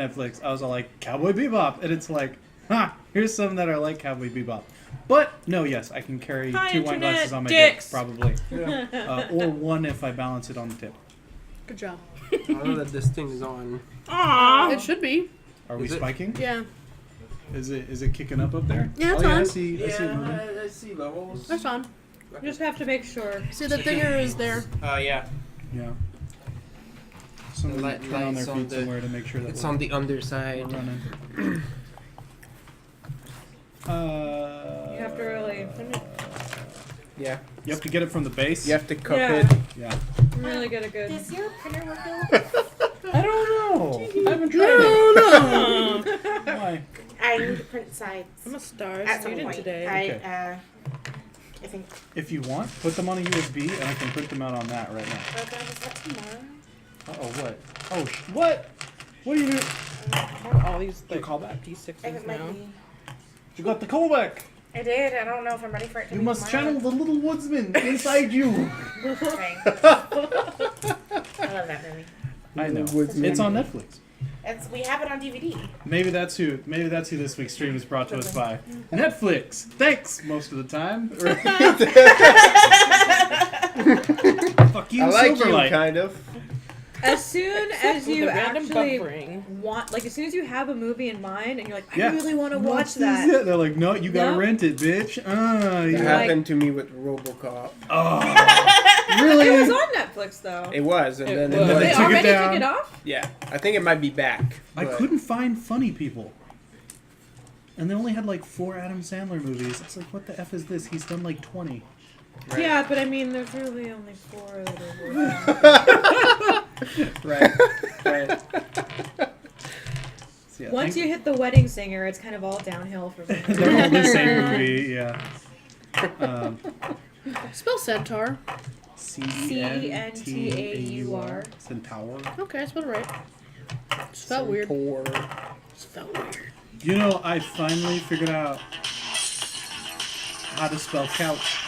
Netflix, I was all like, Cowboy Bebop. And it's like, here's some that are like Cowboy Bebop. But, no, yes, I can carry 2 wine glasses on my dick, probably. Yeah. Or 1 if I balance it on the tip. Good job. I don't know that this thing is on. Aww. It should be. Are we spiking? Yeah. Is it kicking up there? Yeah, it's on. on. I see it moving. I see levels. That's on. You just have to make sure. See, the thinger is there. Yeah. Yeah. Somebody light- turn on their lights on feet the- somewhere to make sure that It's we're on the underside. running. You have to really, Yeah. You have to get it from the base? You have to cup Yeah. it. Yeah. really get a good. Is your printer working? I don't know. I haven't tried it. Why? I need to print sides. I'm a star At some student point. today. I think. If you want, put them on a USB and I can print them out on that right now. Oh god, is that tomorrow? Uh-oh, what? Oh, what? What are you doing? I have all these Did you call back? I think D6s it might now. be. You got the callback. I did. I don't know if I'm ready for it to You be must tomorrow. channel the little woodsman inside you. Okay. I love that movie. I know. Woodsman. It's on Netflix. We have it on DVD. Maybe that's who this week's stream is brought to us by. Netflix. Thanks most of the time. Fuck you, I like Silverlight. you, kind of. As soon as With you the random actually buffering. want, like, as soon as you have a movie in mind and you're like, I Yeah. really want to What's watch this? that. Yeah, they're like, no, you gotta No. rent it, bitch. It Yeah. happened to me with RoboCop. Oh, really? It was on Netflix though. It was, and then It it was. was. They took it already down. took it off? Yeah, I think it might be back. I but- couldn't find funny people. And they only had like 4 Adam Sandler movies. It's like, what the F is this? He's done like 20. Right. Yeah, but I mean, there's really only 4 that are worth Right. So, yeah, Once you hit the wedding singer, it's kind of all downhill from there. they're all the same movie, yeah. Spell centaur. Centaur. Centaur. Okay, I spelled it right. Spelled weird. Centaur. Spelled weird. You know, I finally figured out how to spell couch.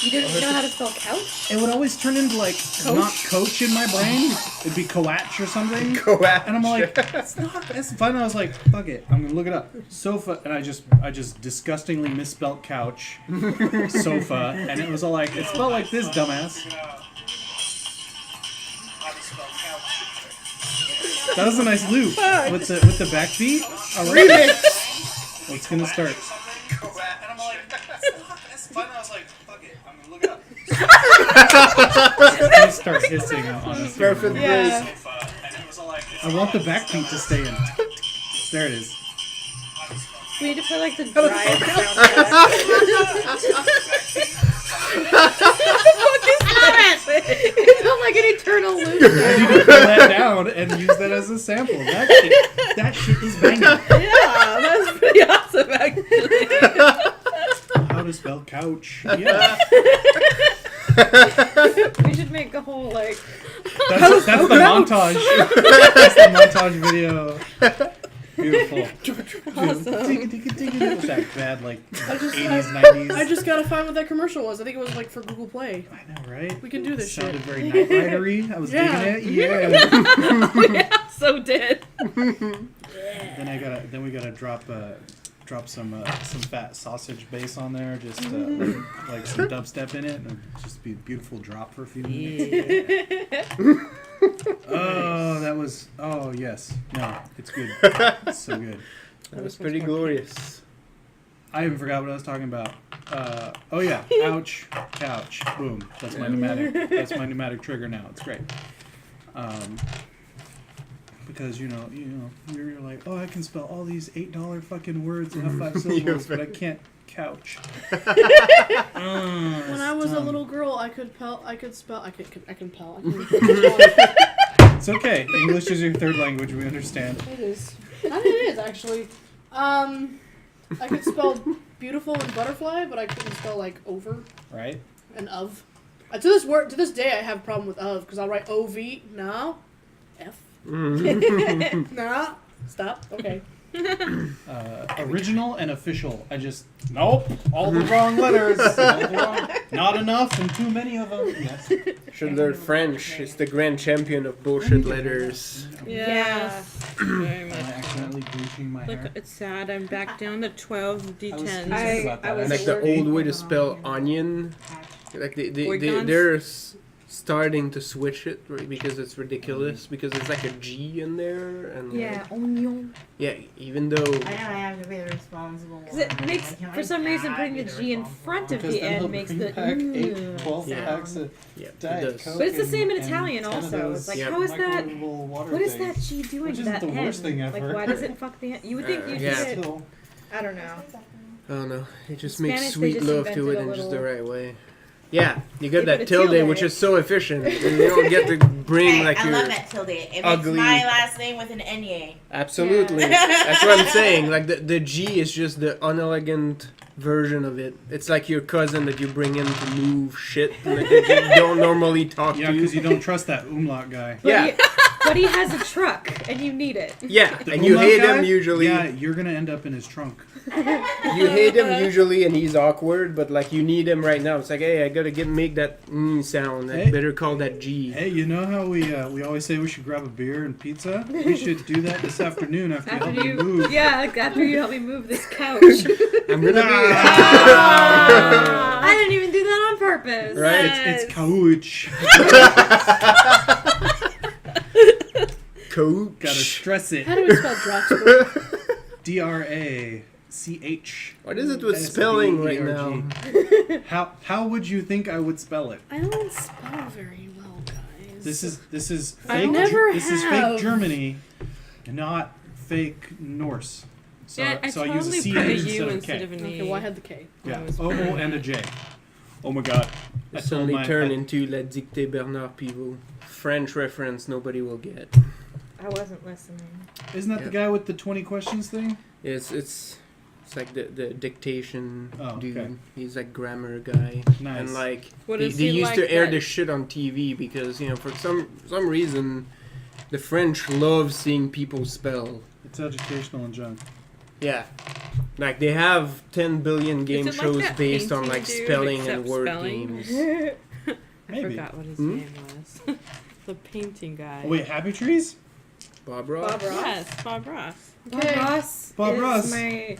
You didn't know how to spell couch? It would always turn into like not coach in my brain. It'd be coach or something. Go at And I'm like, it's not. It's fine. I was like, fuck it. I'm gonna look it up. Sofa, and I just disgustingly misspelled couch. Sofa, and it was all like, it's spelled like this, dumbass. That was a nice loop with the backbeat. All right, well, it's gonna start. And I'm like, it's fine. I was like, fuck it. I'm gonna look it up. It's gonna start hissing on this. Perfect. Yeah. I want the backbeat to stay in. There it is. We need to put like the drive sound. It's not like an eternal loop. I need to pull that down and use that as a sample. That shit is banging. Yeah, that's pretty awesome actually. How to spell couch? Yeah. We should make a whole like. That's the montage. That's the montage video. Beautiful. Awesome. Was that bad, like, I just- 80s, 90s? I just gotta find what that commercial was. I think it was like for Google Play. I know, right? We can do this Sounded shit. very Knight Rider-y. I was Yeah. digging it. Yeah. Yeah, so did. Then we gotta drop some fat sausage base on there, just like some dubstep in it, and just be a beautiful drop for a few minutes. Oh yes, no, it's good. It's so good. That was pretty glorious. I even forgot what I was talking about. Oh yeah, ouch, couch, boom. That's my pneumatic. That's my pneumatic trigger now. It's great. Because you're like, oh, I can spell all these $8 fucking words in F5 syllables, but I can't couch. When I was a little girl, I can spell. It's okay. English is your third language. We understand. It is. I think it is actually. I could spell beautiful and butterfly, but I couldn't spell like over Right? and of. To this day, I have a problem with of because I'll write ov. No, f. Nah. Stop. Okay. Original and official. Nope. All the wrong letters. Not enough and too many of them. Yes. Should learn French. It's the grand champion of bullshit letters. Yeah. Very much accidentally bleaching my Look, hair. it's sad. I'm back down to 12 D10s. I was Like the worried. old way to spell onion. Like Oregons? they're starting to switch it right, because it's ridiculous because it's like a G in there and like, onion. yeah, even though I know I have to be the responsible one. Because it makes, for some reason, putting the G in front of the N makes the. back 12 Yeah. packs of yeah, it Diet does. Coke But it's the same in and Italian 10 of also. those It's like, Yep. how is that? microwavable water What is things. that G doing Which to isn't that the N? worst thing ever. Like, why does it fuck the N? You would think you'd Yeah. get. Still, I don't know. I don't know. It just In makes Spanish, they sweet just love to invented it a in just the little- right way. Yeah, you get They that put a tilde, tilde. which is so efficient. And you don't get to bring Hey, like I your love that tilde. It ugly- makes my last name with an N-Y. absolutely. Yeah. That's what I'm saying. Like the G is just the unelegant version of it. It's like your cousin that you bring in to move shit like, that you don't normally talk yeah, to. because you don't trust that umlaut guy. Yeah. But he has a truck, and you need it. Yeah, The and you umlaut hate guy? him usually. Yeah, you're gonna end up in his trunk. You hate him usually, and he's awkward. But like you need him right now. It's like, hey, I gotta make that sound. I Hey. better call that G. Hey, you know how we always say we should grab a beer and pizza? We should do that this afternoon after you help After me you, move. yeah, like after you help me move this couch. I'm gonna I didn't even do that on purpose. Right. It's couch. Coach. Gotta stress it. How do we spell Droxburg? D-R-A-C-H. What is it with spelling right now? How would you think I would spell it? I don't spell very well, guys. This is I fake. never This is have. fake Germany, not fake Norse. So, Yeah, I so I totally use a C put a instead U of a instead K. of an E. Okay, well, I had the K. Yeah, was O and a J. Oh my god. I told Suddenly my- turn I- into La Dictée Bernard Pivot. French reference nobody will get. I wasn't listening. Isn't that the guy with the 20 questions thing? It's like the dictation Oh, dude. okay. He's like grammar guy. Nice. And like What they is he used like to air that- this shit on TV because, you know, for some reason the French love seeing people spell. It's educational and junk. Yeah. Like they have 10 billion game Is it like shows that based on painting like dude, spelling and except word spelling? games. I Maybe. forgot what his Hmm? name was. The painting guy. Oh, wait, Happy Trees? Bob Ross? Bob Ross? Yes, Bob Ross. Okay. Bob Ross. Bob is Ross. My,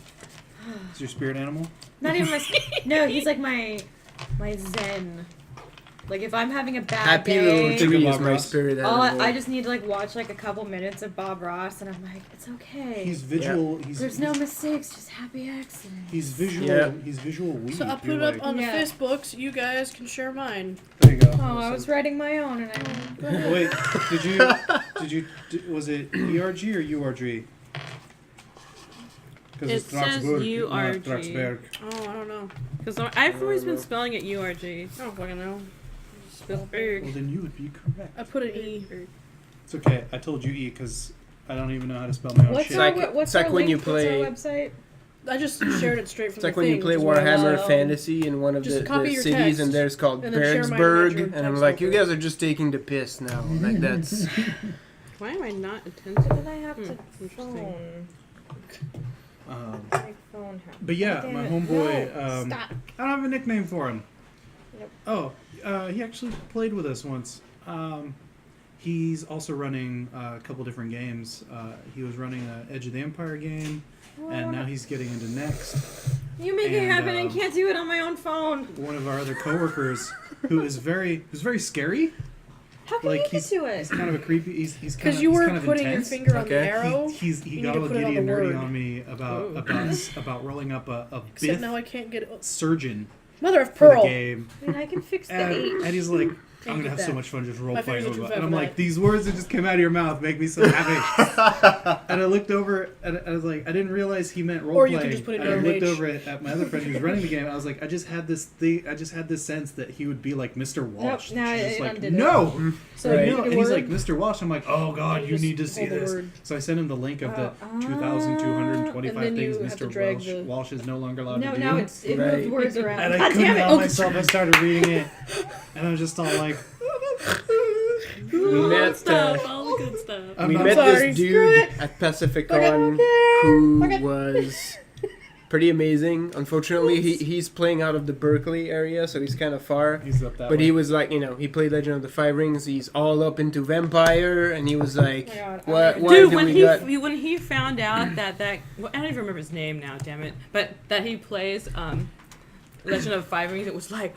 Is your spirit animal? not even my. No, he's like my zen. Like if I'm having a bad Happy day, little tree Bob is my Ross. spirit all animal. I just need to like watch like a couple minutes of Bob Ross, and I'm like, it's okay. He's visual. There's no mistakes, just happy accidents. He's visual. Yeah. He's visual weed. So I'll put You're it up like- on the Yeah. Facebook so you guys can share mine. There you go. Oh, I was writing my own, and I. Go ahead. Wait, was it ERG or URG? Because It says URG. Draxberg. Oh, I don't know. Because I've always been spelling it URG. I don't fucking know. Well, then you would be correct. I put an E. It's okay. I told you E because I don't even know how to spell my own What's shit. our, like- what's it's like our when link? you play- What's our website? I just shared it straight from It's the like when thing, you play which is what I Warhammer love. Fantasy in one of Just the copy your cities, text and there's called and then share mine Bergsburg, with your and I'm text like, you over. guys are just taking the piss now. Like that's Why am I not attentive? Did I have to Interesting. phone? My phone has. But yeah, Damn my it. homeboy. Stop. I don't have a nickname for him. Yep. Oh, he actually played with us once. He's also running a couple different games. He was running an Edge of the Empire game, and now he's getting into Next. You make it and, happen. I can't do it on my own phone. One of our other coworkers, who's very scary. How can Like you get to he's it? kind of a creepy. He's kind Because of you he's were kind of putting intense. your finger on the Okay. arrow. He You got need to all put it on giddy and the nerdy word. on me about rolling up a Except Bith now I can't get it. surgeon Mother of for the pearl. game. I mean, I can fix the And, H. and he's like, I'm Can't gonna get have so that. much fun just role My playing. fingers are too fat And I'm for like, that. these words that just came out of your mouth make me so happy. And I looked over and I was like, I didn't realize he meant role Or you playing. can just put it and I in looked H. over at my other friend who was running the game. I was like, I just had this sense that he would be like Mr. Walsh. now She's it just like, undid it. no. So Right. you No, need and a he's word. like, Mr. Walsh. I'm like, oh god, you Just need to see hold the this. word. So I sent him the link of the Oh. 2,225 And then you things have to Mr. drag the- Walsh is no longer allowed No, to do. now it Right. moved words around. And I God couldn't damn it! help Oh, myself. I started reading it, and I was just all like, we met stuff, all the good stuff. I'm we not met sorry. this Screw dude it. at Pacificon Okay. who Okay. was pretty amazing. Unfortunately, he's playing out of the Berkeley area, so he's kind of far. He's up that But way. he was like, he played Legend of the Five Rings. He's all up into Vampire, and he was like, "What? Why Dude, do when we he got?" when he found out that well, I don't even remember his name now, damn it. But that he plays Legend of Five Rings, it was like,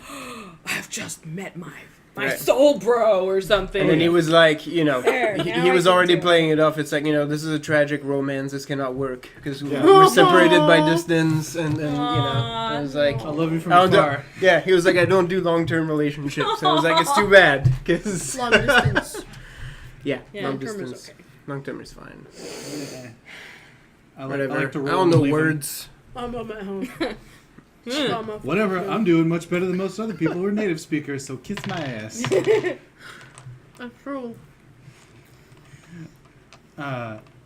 I've just met my Right. soul bro or something. And then he was like, There, he now I was can already do it. playing it off. It's like, this is a tragic romance. This cannot work because Yeah. we're separated by distance, and I was like, I love you from I don't afar. do- yeah, he was like, I don't do long-term relationships. I was like, it's too bad because Long distance. yeah, Yeah, long long-term is distance, okay. long-term is fine. Yeah. I Whatever. like to I roll don't know and leave 'em. words. I'm at home. Whatever. I'm doing much better than most other people who are native speakers. So kiss my ass. That's true.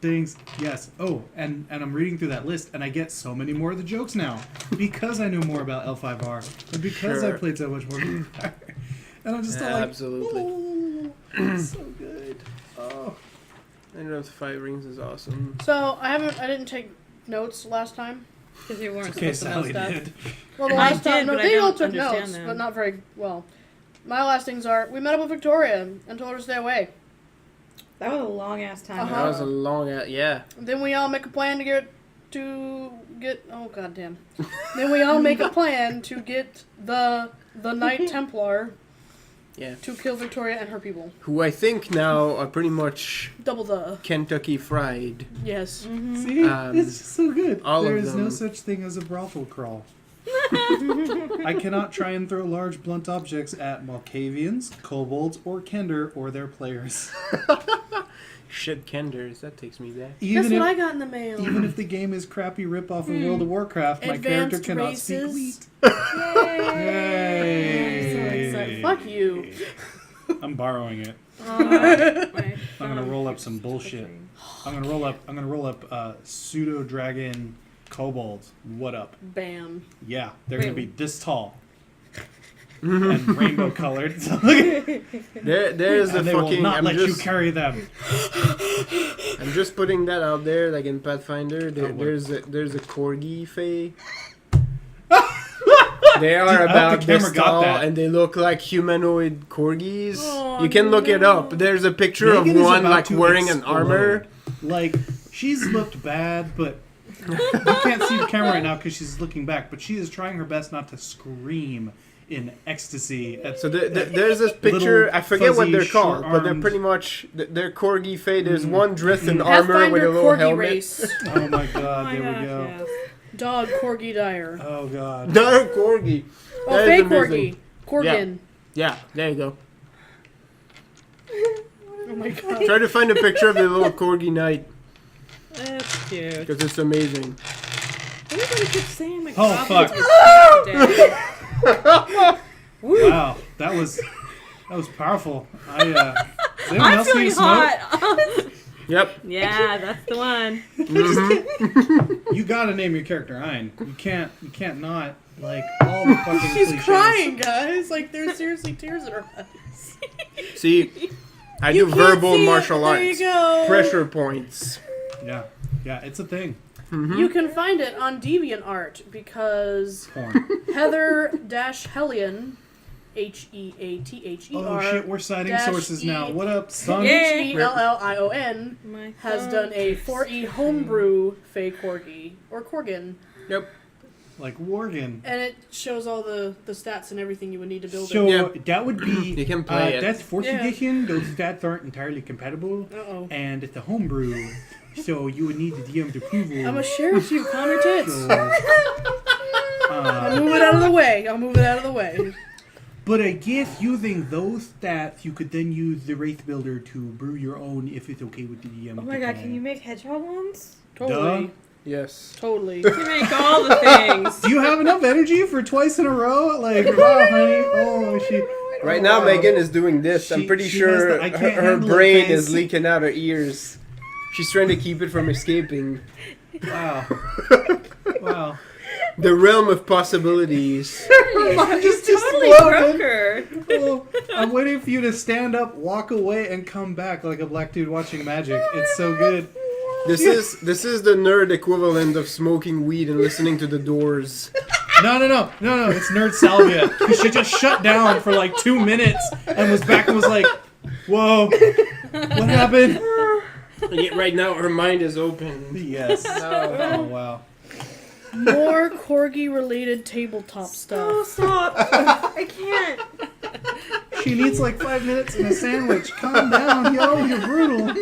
Things. Yes. Oh, and I'm reading through that list, and I get so many more of the jokes now because I know more about L5R and because I Sure. played so much more Vampire. And I'm just all like, Absolutely. oh, so good. Oh. Legend of the Five Rings is awesome. So I didn't take notes last time. Because you weren't Okay, supposed to know Sally stuff. did. Well, the I last did, time, no, but I they all don't took understand notes, them. but not very well. My last things are: we met up with Victoria and told her to stay away. That was a long ass time. Uh-huh. That was a long, yeah. And then we all make a plan to get. Oh goddamn! Then we all make a plan to get the Knight Templar. Yeah. To kill Victoria and her people. Who I think now are pretty much Double the. Kentucky Fried. Yes. See? It's just so good. all of There is no them. such thing as a brothel crawl. I cannot try and throw large blunt objects at Malkavians, kobolds, or Kender or their players. Shit, Kenders. That takes me back. Guess Even what I if, got in the mail? even if the game is crappy ripoff of World of Warcraft, my character Advanced cannot races. speak Yay! Yay! I'm so excited. Fuck you. I'm borrowing it. I'm gonna roll up some bullshit. I'm gonna roll up pseudo dragon kobolds. What up? Bam. Yeah, they're gonna be Wait. this tall and rainbow colored. So look at- There's the and they will fucking. not I'm let you just, carry them. I'm just putting that out there, like in Pathfinder. Oh, what? There's a corgi fae. They are Dude, I hope about the this camera got tall, that. and they look like humanoid corgis. Oh, You can look it up. no. There's a picture Megan of is one about like to wearing an explode. armor. Like she's looked bad, but you can't see the camera right now because she's looking back. But she is trying her best not to scream in ecstasy. At, So there's this picture. Little I forget what fuzzy, they're called, but they're short-armed- pretty much they're corgi fae. There's one dressed in armor Pathfinder with a little corgi helmet. race. oh my Oh god! my There gosh, we go. yes. Dog corgi dire. Oh god. Not a corgi. Oh, That is fake amazing. corgi. Corgin. Yeah, there you go. Oh my god. Try to find a picture of the little corgi knight That's cute. because it's amazing. Everybody keeps saying my Oh, goblins fuck. were today. Wow, that was powerful. Does anyone I'm else need feeling a smoke? hot. Yep. Yeah, that's the one. You gotta name your character Ein. You can't not like all the fucking She's cliches. crying, guys. Like, there's seriously tears in her eyes. See, I You do can't verbal see it. martial There you arts. go. Pressure points. Yeah, it's a thing. You can find it on DeviantArt because Porn. Heather-Hellion, Heather. Oh shit, we're citing dash sources now. What up, son? Yay. Hellion My has phone done a keeps 4E homebrew Fey Corgi, or Corgin, Yep. Like Worgen. and it shows all the stats and everything you would need to build So it. Yeah. that would be You can play it. That's fourth Yeah. edition. Those stats aren't entirely compatible, Uh-oh. and it's a homebrew, so you would need the DM's approval. I'm gonna share it to you, calm your tits. So, I'll move it out of the way. But I guess using those stats, you could then use the race builder to brew your own if it's okay with the DM. Oh my god, can you make hedgehog ones? Totally. Yes. Totally. You make all the things. Do you have enough energy for twice in a row? Like, wow, honey. Oh, she. Right now, Megan is doing this. I'm She- pretty she sure has the I can't her handle it brain face. is leaking out her ears. She's trying to keep it from escaping. Wow. Wow. The realm of possibilities. I'm just Totally exploding. broke her. Oh, I'm waiting for you to stand up, walk away, and come back like a black dude watching magic. It's so good. This is the nerd equivalent of smoking weed and listening to the Doors. No, it's Nerd Salvia. She just shut down for like 2 minutes and was back and was like, whoa, what happened? And yet right now her mind is open. Yes. Oh, wow. More corgi-related tabletop Oh, stuff. stop. I can't. She needs like 5 minutes and a sandwich. Calm down, yo, you're brutal.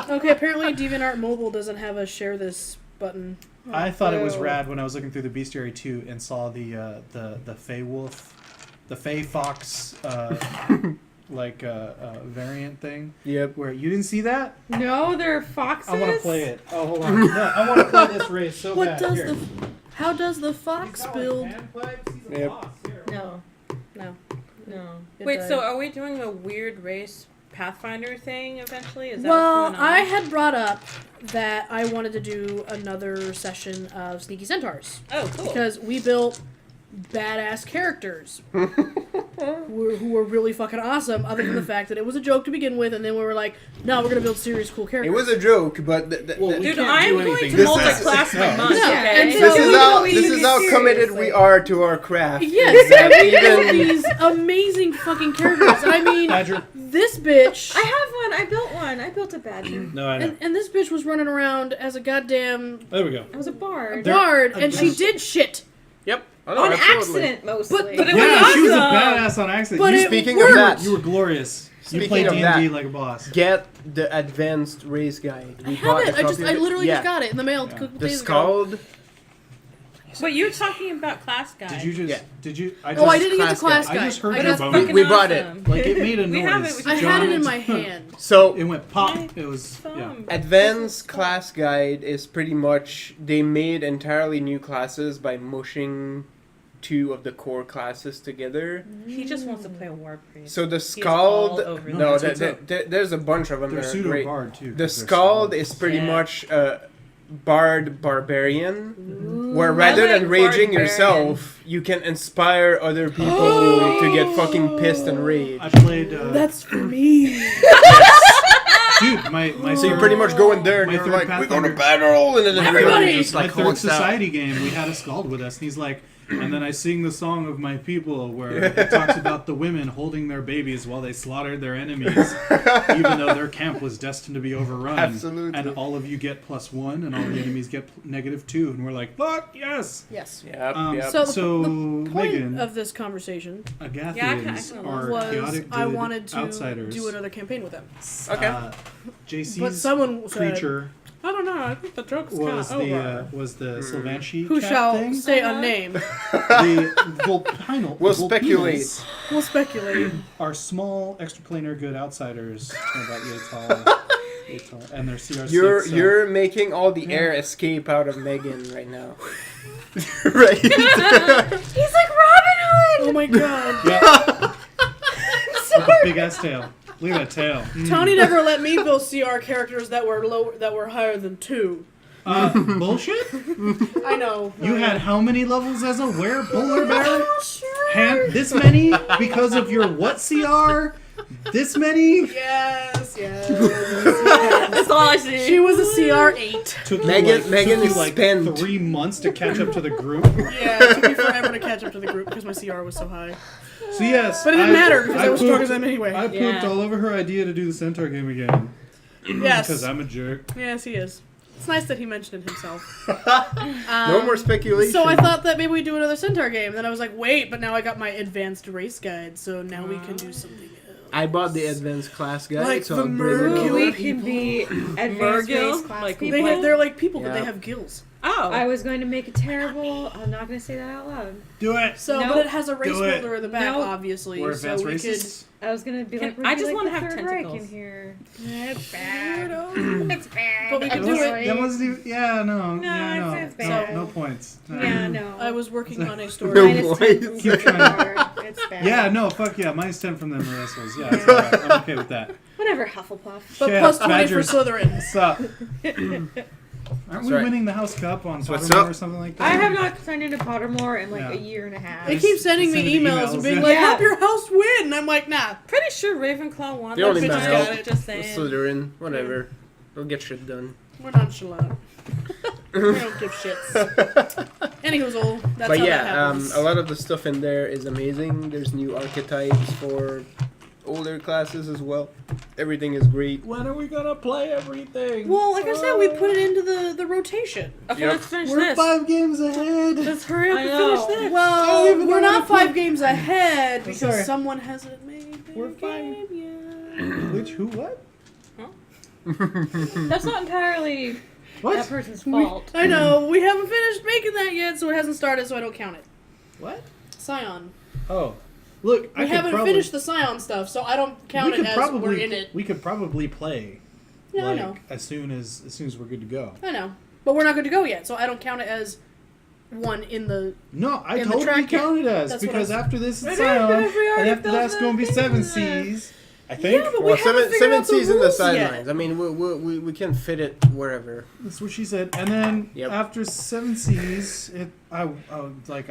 Okay, apparently DeviantArt Mobile doesn't have a share this button. I thought it was Oh. rad when I was looking through the Bestiary 2 and saw the Fey Wolf, the Fey Fox, variant thing. Yep. Where you didn't see that? No, they're foxes. I want to play it. Oh, hold on. No, I want to play this race so What bad. does Here. how does the fox build? Yep. No. No. No. It Wait, died. so are we doing the weird race Pathfinder thing eventually? Is that Well, what's going on? I had brought up that I wanted to do another session of Sneaky Centaurs Oh, cool. because we built badass characters who were really fucking awesome. Other than the fact that it was a joke to begin with, and then we were like, "No, we're gonna build serious, cool It characters." was a joke, but Well, we Dude, can't I'm do going anything. to This is- multi-class my no. month, Yeah, okay? and this so- is we how know this you is get how committed seriously. we are to our craft. Yes, and we built Even these amazing fucking characters. And I mean, Badger. this bitch. I have one. I built one. I built a badger. No, I know. And this bitch was running around as a goddamn There we go. I was a bard. There- bard, and she did shit. Yep. Oh, no, On absolutely. accident, mostly. But it Yeah, was she was a awesome. badass on accident. But you, it Speaking worked. of that, you were glorious. You Speaking played of D&D that, like a boss. get the advanced race guide. I We have bought it. a copy of I literally Yeah. just got it in the mail a Yeah. couple The days ago. Scald. But you're talking about class guys. Did you just? Yeah. Did you? I Oh, I just, didn't get the class class guide. guide. I just heard I your got- bone. fucking We brought it. awesome. Like it made a noise. We have it. We I should had John, it in my hand. So It went pop. It was yeah. advanced class guide is pretty much they made entirely new classes by mushing 2 of the core classes together. He just wants to play a war priest. So the all Scald, over No, no, that's what's up. there's a bunch of them They're that are pseudo great. bard too. The 'cause they're Scald small. is pretty Yeah. much a bard barbarian, where I rather like than raging barbarian. yourself, you can inspire other people to get fucking pissed and rage. I played. That's for me. Dude, my So you third- pretty much go in there and my you're third like, we're Pathfinder- gonna battle, and then Everybody! everybody just my like third hulks out. society game, we had a Scald with us, and he's like, and then I sing the song of my people, where it talks about the women holding their babies while they slaughtered their enemies, even though their camp was destined to be overrun. Absolutely. And all of you get +1, and all the enemies get -2, and we're like, fuck yes. Yes. Yep, Um, So So, the point Megan, of this conversation Agathians Yeah, I kinda are was chaotic I good wanted to outsiders. do another campaign with them. Okay. JC's But someone said, creature I don't know, I think the joke's was kind of over. the Sylvanshi Who cat shall thing. stay unnamed? The Vulpinal. We'll Vulpinas speculate. We'll speculate. Are small, extraplanar good outsiders. About yay tall, and their CR6. You're making all the air escape out of Megan right now. Right. He's like Robin Hood. Oh my god. Yeah. With a big ass tail. Look at that tail. Tony never let me build CR characters that were higher than 2. Bullshit. I know. You right? had how many levels as a polar bear? This many because of your what CR? This many? Yes. That's all I see. She was a CR8. Took Megan took you is like spent. 3 months to catch up to the group. Yeah, it took me forever to catch up to the group because my CR was so high. So yes, But it didn't matter because I was pooped- stronger than them anyway. I pooped Yeah. all over her idea to do the Centaur game again. Yes. Because I'm a jerk. Yes, he is. It's nice that he mentioned it himself. No more speculation. So I thought that maybe we'd do another Centaur game. Then I was like, wait, but now I got my advanced race guide, so now we can do something else. I bought the advanced class guide, Like so the I'll bring it Mercury over. We can be advanced Mergil? race class Like, people. They're like people, but Yeah. they have gills. Oh. I was going to make a terrible. I'm not going to say that out loud. Do it. So, Nope. but it has a race Do it. builder in the back, Nope. obviously. We're so advanced we racists. I was going to be Can- like, we're I gonna just be wanna like have the Third Reich tentacles. in here. It's bad. It's bad. But we can That do was- it. That wasn't even. Yeah, no. No, yeah, no. it's No, bad. no points. Yeah, no. I was working on a story. No Minus 10 points. from Keep trying. Gryffindor. It's bad. Yeah, no, fuck yeah. Minus 10 from them assholes. Yeah, it's alright. I'm okay with that. Whatever, Hufflepuff. But Yeah, plus 20 Badgers. for Slytherin. What's up? Aren't That's we right. winning the House Cup on So what's Pottermore up? or something like I that? have not signed into Pottermore in like Yeah. a year and a half. They keep sending me Sending emails and being emails, like, yeah. help your house win. And I'm like, nah. Pretty sure Ravenclaw won. They that only bitch messed got up. it, just saying. Slytherin, whatever. They'll get shit done. We're nonchalant. We don't give shits. Anywho's that's But how that yeah, happens. a lot of the stuff in there is amazing. There's new archetypes for older classes as well. Everything is great. When are we gonna play everything? Well, like I said, we put it into the rotation. Okay, Yep. let's finish We're this. 5 games ahead. Let's hurry up I and know. finish this. Well, even we're know not what to 5 games ahead because sorry. someone hasn't made their We're 5. game yet. Which? Who? What? That's not entirely that What? person's fault. I know, we haven't finished making that yet, so it hasn't started, so I don't count it. What? Scion. Oh, look, I We could haven't probably, finished the Scion stuff, so I don't count we it could as probably, we're in it. We could probably play. Yeah, like, I know. As soon as we're good to go. I know. But we're not good to go yet, so I don't count it as one in the... No, I In the totally track count it as That's what because I was- after this But is if Scion, we already and after built that's going to be the 7 thing, Cs. I think. Yeah, but Well, we haven't figured seven out the C's in the rules sidelines. yet. I mean, we can fit it wherever. That's what she said. And then Yep. after 7 Cs, I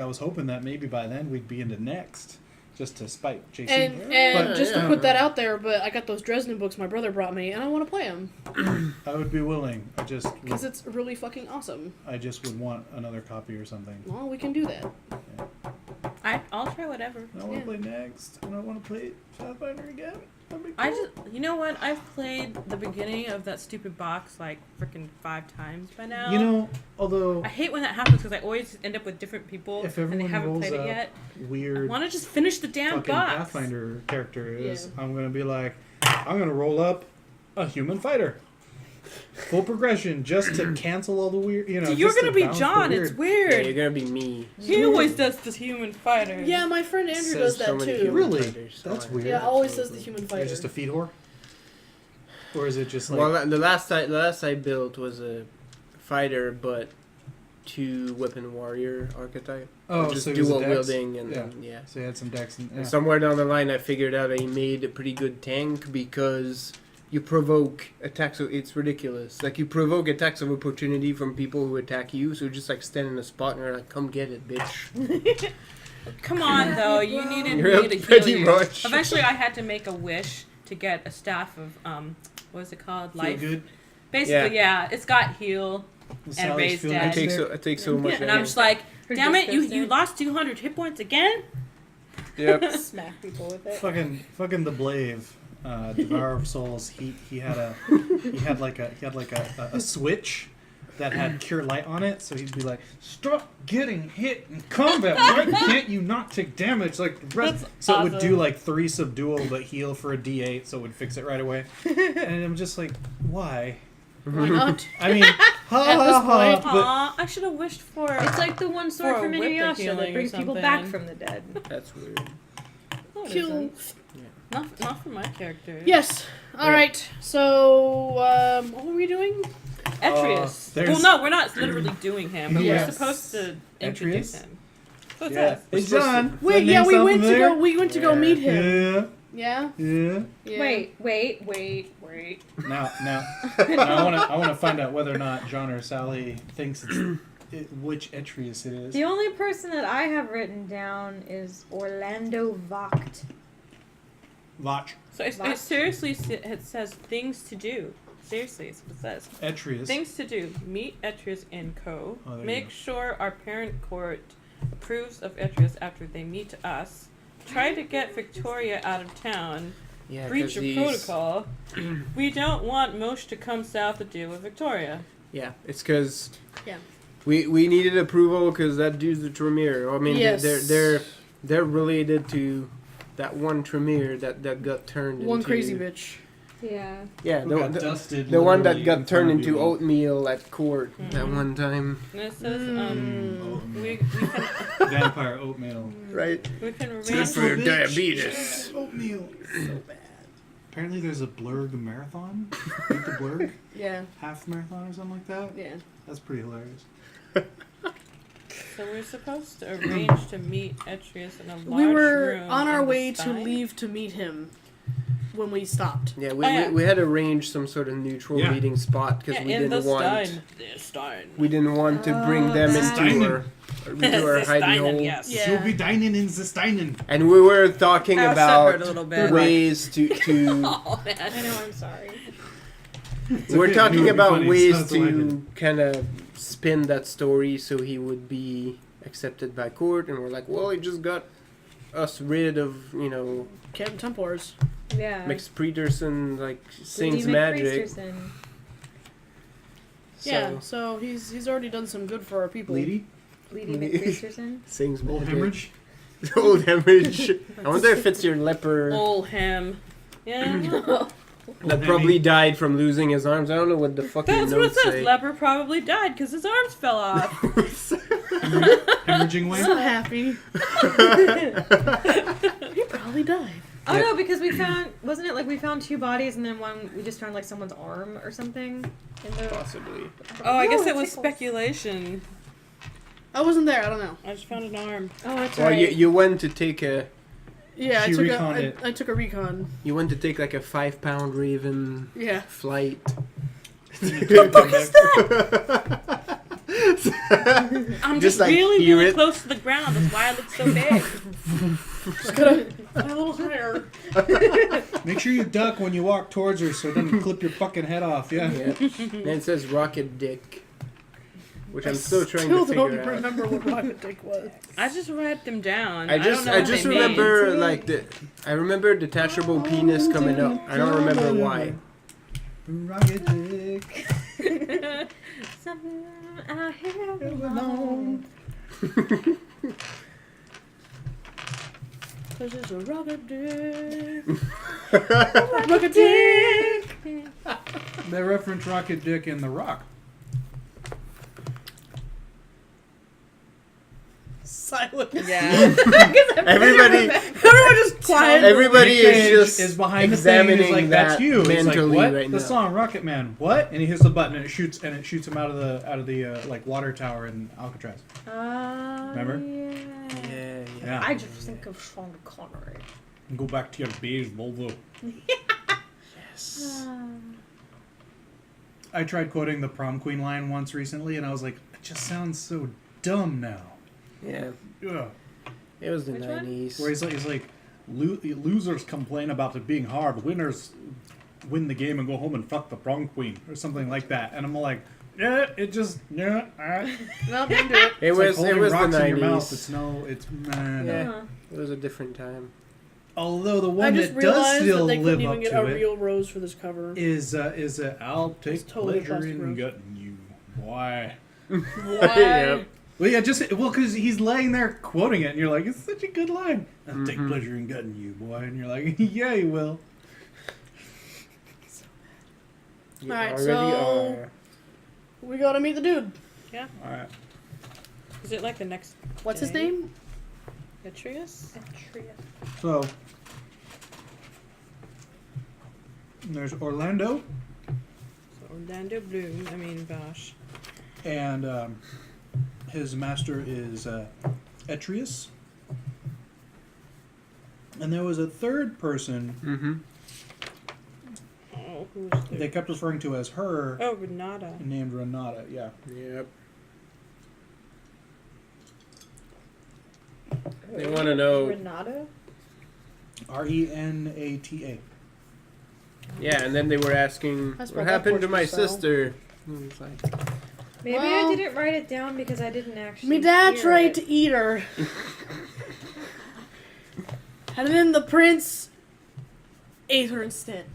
was hoping that maybe by then we'd be into next, just to spite JC. And But just yeah. to put that out there, but I got those Dresden books my brother brought me, and I want to play them I would be willing. because it's really fucking awesome. I just would want another copy or something. Well, we can do that. I'll try whatever. I want to Yeah. play next. I don't want to play Pathfinder again. That'd be I cool. just, you know what? I've played the beginning of that stupid box like freaking 5 times by now. You know, although I hate when that happens because I always end up with different people if and they everyone haven't rolls played it up yet. I weird want to just finish the damn fucking box. Pathfinder characters, Yeah. I'm gonna be like, I'm gonna roll up a human fighter. Full progression, just to cancel all the weird, you know. You're just to gonna be balance the John. weird. It's Yeah, weird. you're gonna be me. He always does the human fighter. Yeah, my friend Andrew Says does that so many too. human Really? fighters. That's Oh, weird. Yeah, always says the human Is fighter. it just a feed whore? Or is it just like Well, the last I built was a fighter, but 2 weapon warrior archetype. Just so he was a dual dex? wielding and Yeah. then, yeah. So he had some decks and And somewhere down the line, I figured out I made a pretty good tank because you provoke attacks. It's ridiculous. Like, you provoke attacks of opportunity from people who attack you. So just like stand in a spot and you're like, "Come get it, bitch." Come on, though. You needed You're me to heal pretty you. much. Eventually, I had to make a wish to get a staff of what is it called? feel Life. good. Basically, yeah. It's got heal, Sally's raise feel dead. good I take so much. and I'm just like, Her damn it! You disgusting. lost 200 hit points again. Yep. Smack people with it. Fucking the Blave, Devourer of Souls. He had like a switch that had Cure Light on it, so he'd be like, "Stop getting hit in combat! Why can't you not take damage?" Like the rest, That's so it would do awesome. like 3 subdual, but heal for a D8, so it would fix it right away. And I'm just like, why? Why not? I mean, ha At this ha ha. point, But Aw, I should have wished for. It's like the one sword For a from whip Inuyasha healing that or brings people something. back from the dead. That's weird. No, it Kill. isn't. Not for my character. Yes. All right. So, what were we doing? Etrius. there's- Well, no, we're not literally doing him, but Yes. we're supposed to introduce Etrius? him. So Yeah. hey We're supposed John, Wait, yeah, we went to go. We went to go Yeah. meet him. Yeah, Yeah. yeah. Yeah. Wait. Now I want to find out whether or not John or Sally thinks which Etrius it is. The only person that I have written down is Orlando Vogt. Watch. So it seriously it says things to do. Seriously, it's what it says. Etrius. Things to do. Meet Etrius in Co. Oh, there you Make go. sure our parent court approves of Etrius after they meet us. Try to get Victoria out of town. Yeah, Breach 'cause of these- protocol. We don't want Mosh to come south to deal with Victoria. Yeah, it's because Yeah. we needed approval because that dude's the Tremere. I mean, Yes. they're related to that one Tremere that got turned One into crazy bitch. Yeah. Yeah, Who got dusted the one that literally in got turned front of into you. oatmeal at court that Mhm. one time. And it says Mm. we can Vampire oatmeal. Right. we can Good arrange for your bitch. diabetes. Oatmeal. So bad. Apparently there's a Blurg marathon. Beat the Blurg Yeah. half marathon or something like that. Yeah. That's pretty hilarious. So we're supposed to arrange to meet Etrius in a large We were room on our in the way to Stein? leave to meet him when we stopped. Yeah, we had arranged some sort of neutral Yeah. meeting spot because we didn't want we didn't want to bring them into our hidey hole. Yes. Yeah. You'll be dining in the Steinen. And we were talking Our about son heard a little bit. ways to Oh man. I know, I'm sorry. we're okay, talking it would be about funny, ways it's not so I to did. kind of spin that story so he would be accepted by court, and we're like, well, he just got us rid of, Captain Templars. Yeah. Max Peterson, like, sings Demon magic. Priesterson. So, Yeah, so he's already done some good for our people. Lady? Lady McPriesterson. sings Old magic. hemorrhage? Old hemorrhage. I wonder if it's your leper Old ham. Yeah. that probably died from losing his arms. I don't know what the fucking That's what it notes says. say. Leper probably died because his arms fell off. Hemorrhaging way? So happy. He probably died. Oh no, because we found, wasn't it like we found 2 bodies and then one, we just found like someone's arm or something? In the... Possibly. Oh, I No, guess it it was tickles. speculation. I wasn't there. I don't know. I just found an arm. Oh, that's Well, right. you went to take a Yeah, She reconned it. I took a recon. like a 5-pound Raven Yeah. flight. I'm Just, just like, really, hear really it. close to the ground. That's why I look so big. Just gotta a little higher. Make sure you duck when you walk towards her so it doesn't clip your fucking head off, yeah. Yeah. And it says Rocket Dick, which I'm still trying Still to don't figure out. remember what Rocket Dick was. I just wrote them down. I just don't know what they remember I remember detachable penis coming up. I don't remember why. Rocket dick. mean. Something out here alone. Cause it's a rocket dick. Rocket dick. They reference Rocket Dick in The Rock. Silence. Yeah. Everybody Everyone just quiet. Everybody Nick Cage is just is behind the thing and examining he's like, that "That's you." He's like, mentally "What? right The now. song Rocket Man? What?" And he hits the button and it shoots him out of the like water tower in Alcatraz. Remember? Yeah. Yeah. I just think of Sean Connery. Go back to your beige Volvo. Yes. I tried quoting the prom queen line once recently, and I was like, "It just sounds so dumb now." Yeah. Ugh. It was the Which one? 90s. Where he's like, losers complain about it being hard. Winners win the game and go home and fuck the prom queen or something like that. And I'm like, yeah, it just No, didn't do it. It It's was like it holding was the rocks in your 90s. mouth. It's nah. Yeah. It was a different time. Although the I one just that does realized that still they couldn't live even up get to a it real rose for this cover. is I'll take totally pleasure plastic in rose. gutting you. Why? Why? Yeah. Well, yeah, because he's laying there quoting it, and you're like, it's such a good line. I'll take pleasure in gutting you, boy. And you're like, yeah, you will. You Alright, already so- are. We gotta meet the dude. Yeah. All right. Is it like the next What's his day? name? Atreus? So there's Orlando, So Orlando Bloom. I mean, Bosch. and his master is Atreus. And there was a third person Mm-hmm. Oh, who's the... they kept referring to as her, Oh, Renata. named Renata. Yeah. Yep. They want to know. Renata? Renata. Yeah, and then they were asking, That's what what that happened to my Portuguese style. sister? And it's like, Maybe Well- I didn't write it down because I didn't actually. Me dad hear tried it. to eat her. And then the prince ate her instead.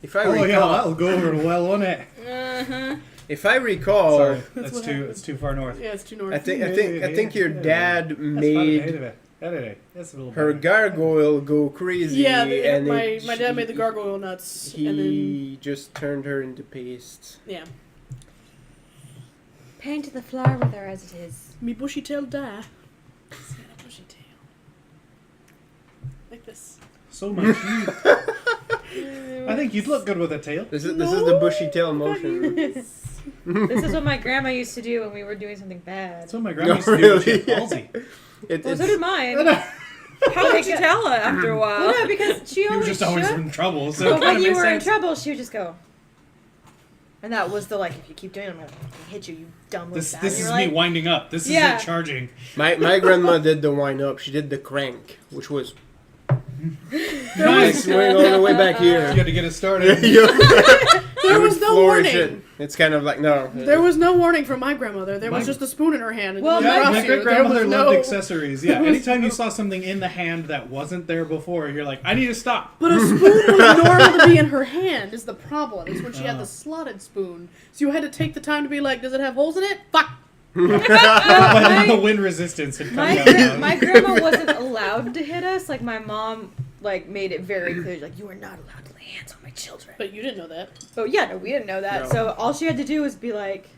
if I Oh recall, yeah, that'll go over well, won't it? Uh-huh. if I recall, Sorry, That's that's what too. happened. It's too far north. Yeah, it's too north. I think your dad made That's a little her better. gargoyle go crazy. Yeah, and my dad made the gargoyle nuts, and then He just turned her into paste. yeah, Paint the flower with her as it is. me bushy tail die. Bushy tail, like this. So much. I think you'd look good with a tail. This is the bushy tail motion. This is what my grandma used to do when we were doing something bad. That's what my grandma No, used to do when she really? had palsy. It, Well, so it's, did mine. How would you tell her after a while? Well, no, because she You were always just always should. in trouble, so But it kind when of you makes were in sense. trouble, she would just go. And that was the like, if you keep doing it, I'm gonna hit you, you dumb little This bastard. this is You're me like, winding up. This Yeah. isn't charging. My grandma did the wind up. She did the crank, which was Nice. swing all the way back You here. got to get it started. There was no Flourish warning. it. It's kind of like no. There was no warning from my grandmother. There was My- just a spoon in her hand. And Well, you Yeah, cross my you. great grandmother There was loved no- accessories. Yeah, anytime you saw something in the hand that wasn't there before, you're like, I need to stop. But a spoon was normal to be in her hand is the problem. It's when she had Oh. the slotted spoon. So you had to take the time to be like, does it have holes in it? Fuck! But the wind resistance had come down. my grandma wasn't allowed to hit us. Like my mom, like made it very clear, like you are not allowed to lay hands on my children. But you didn't know that. Oh yeah, no, we didn't know that. No. So all she had to do was be like,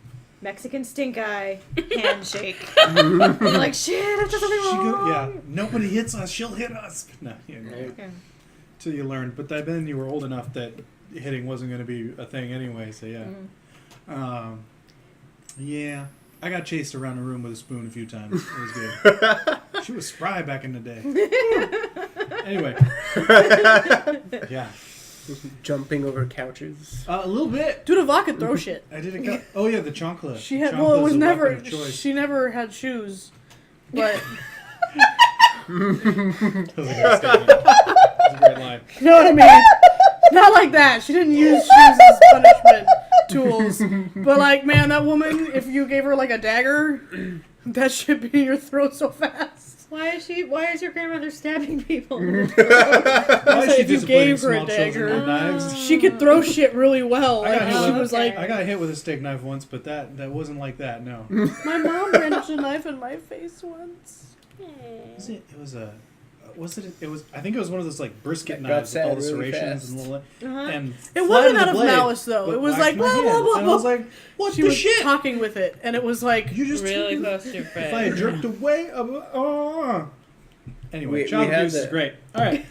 Mexican stink eye, handshake. And you're like, shit, I've done something She wrong. go, yeah, nobody hits us, she'll hit us. No, yeah, Okay. till you learned. But then you were old enough that hitting wasn't going to be a thing anyway. So yeah, yeah. I got chased around a room with a spoon a few times. It was good. She was spry back in the day. Anyway, yeah, Jumping over couches. a little bit. Dude, Ava could throw shit. I did it. Oh yeah, the chancla. She had, Chancla's well, it was a never, weapon of choice. she never had shoes. But, That was a good statement. That was a great line. you know what I mean? Not like that. She didn't use shoes as punishment tools. But like, man, that woman, if you gave her like a dagger, that should be in your throat so fast. Why is your grandmother stabbing people? Why Say is she if you disciplining gave her a small children dagger, with knives? She could throw shit really well. I Like, got hit she with- was okay. like, I got hit with a steak knife once, but that wasn't like that. No. my mom brandished a knife in my face once. Was it? It was a. Was it? It was. I think it was one of those like brisket That knives got with all the sad really serrations fast. and little. Uh-huh. And It flat wasn't in the out of blade, malice though. but It was whacked like my blah hand. blah blah And I was blah. like, "What She the was shit?" talking with it, and it was like, You just Really close to your If I had face. jerked away. Anyway, We child had abuse is the- great. All right.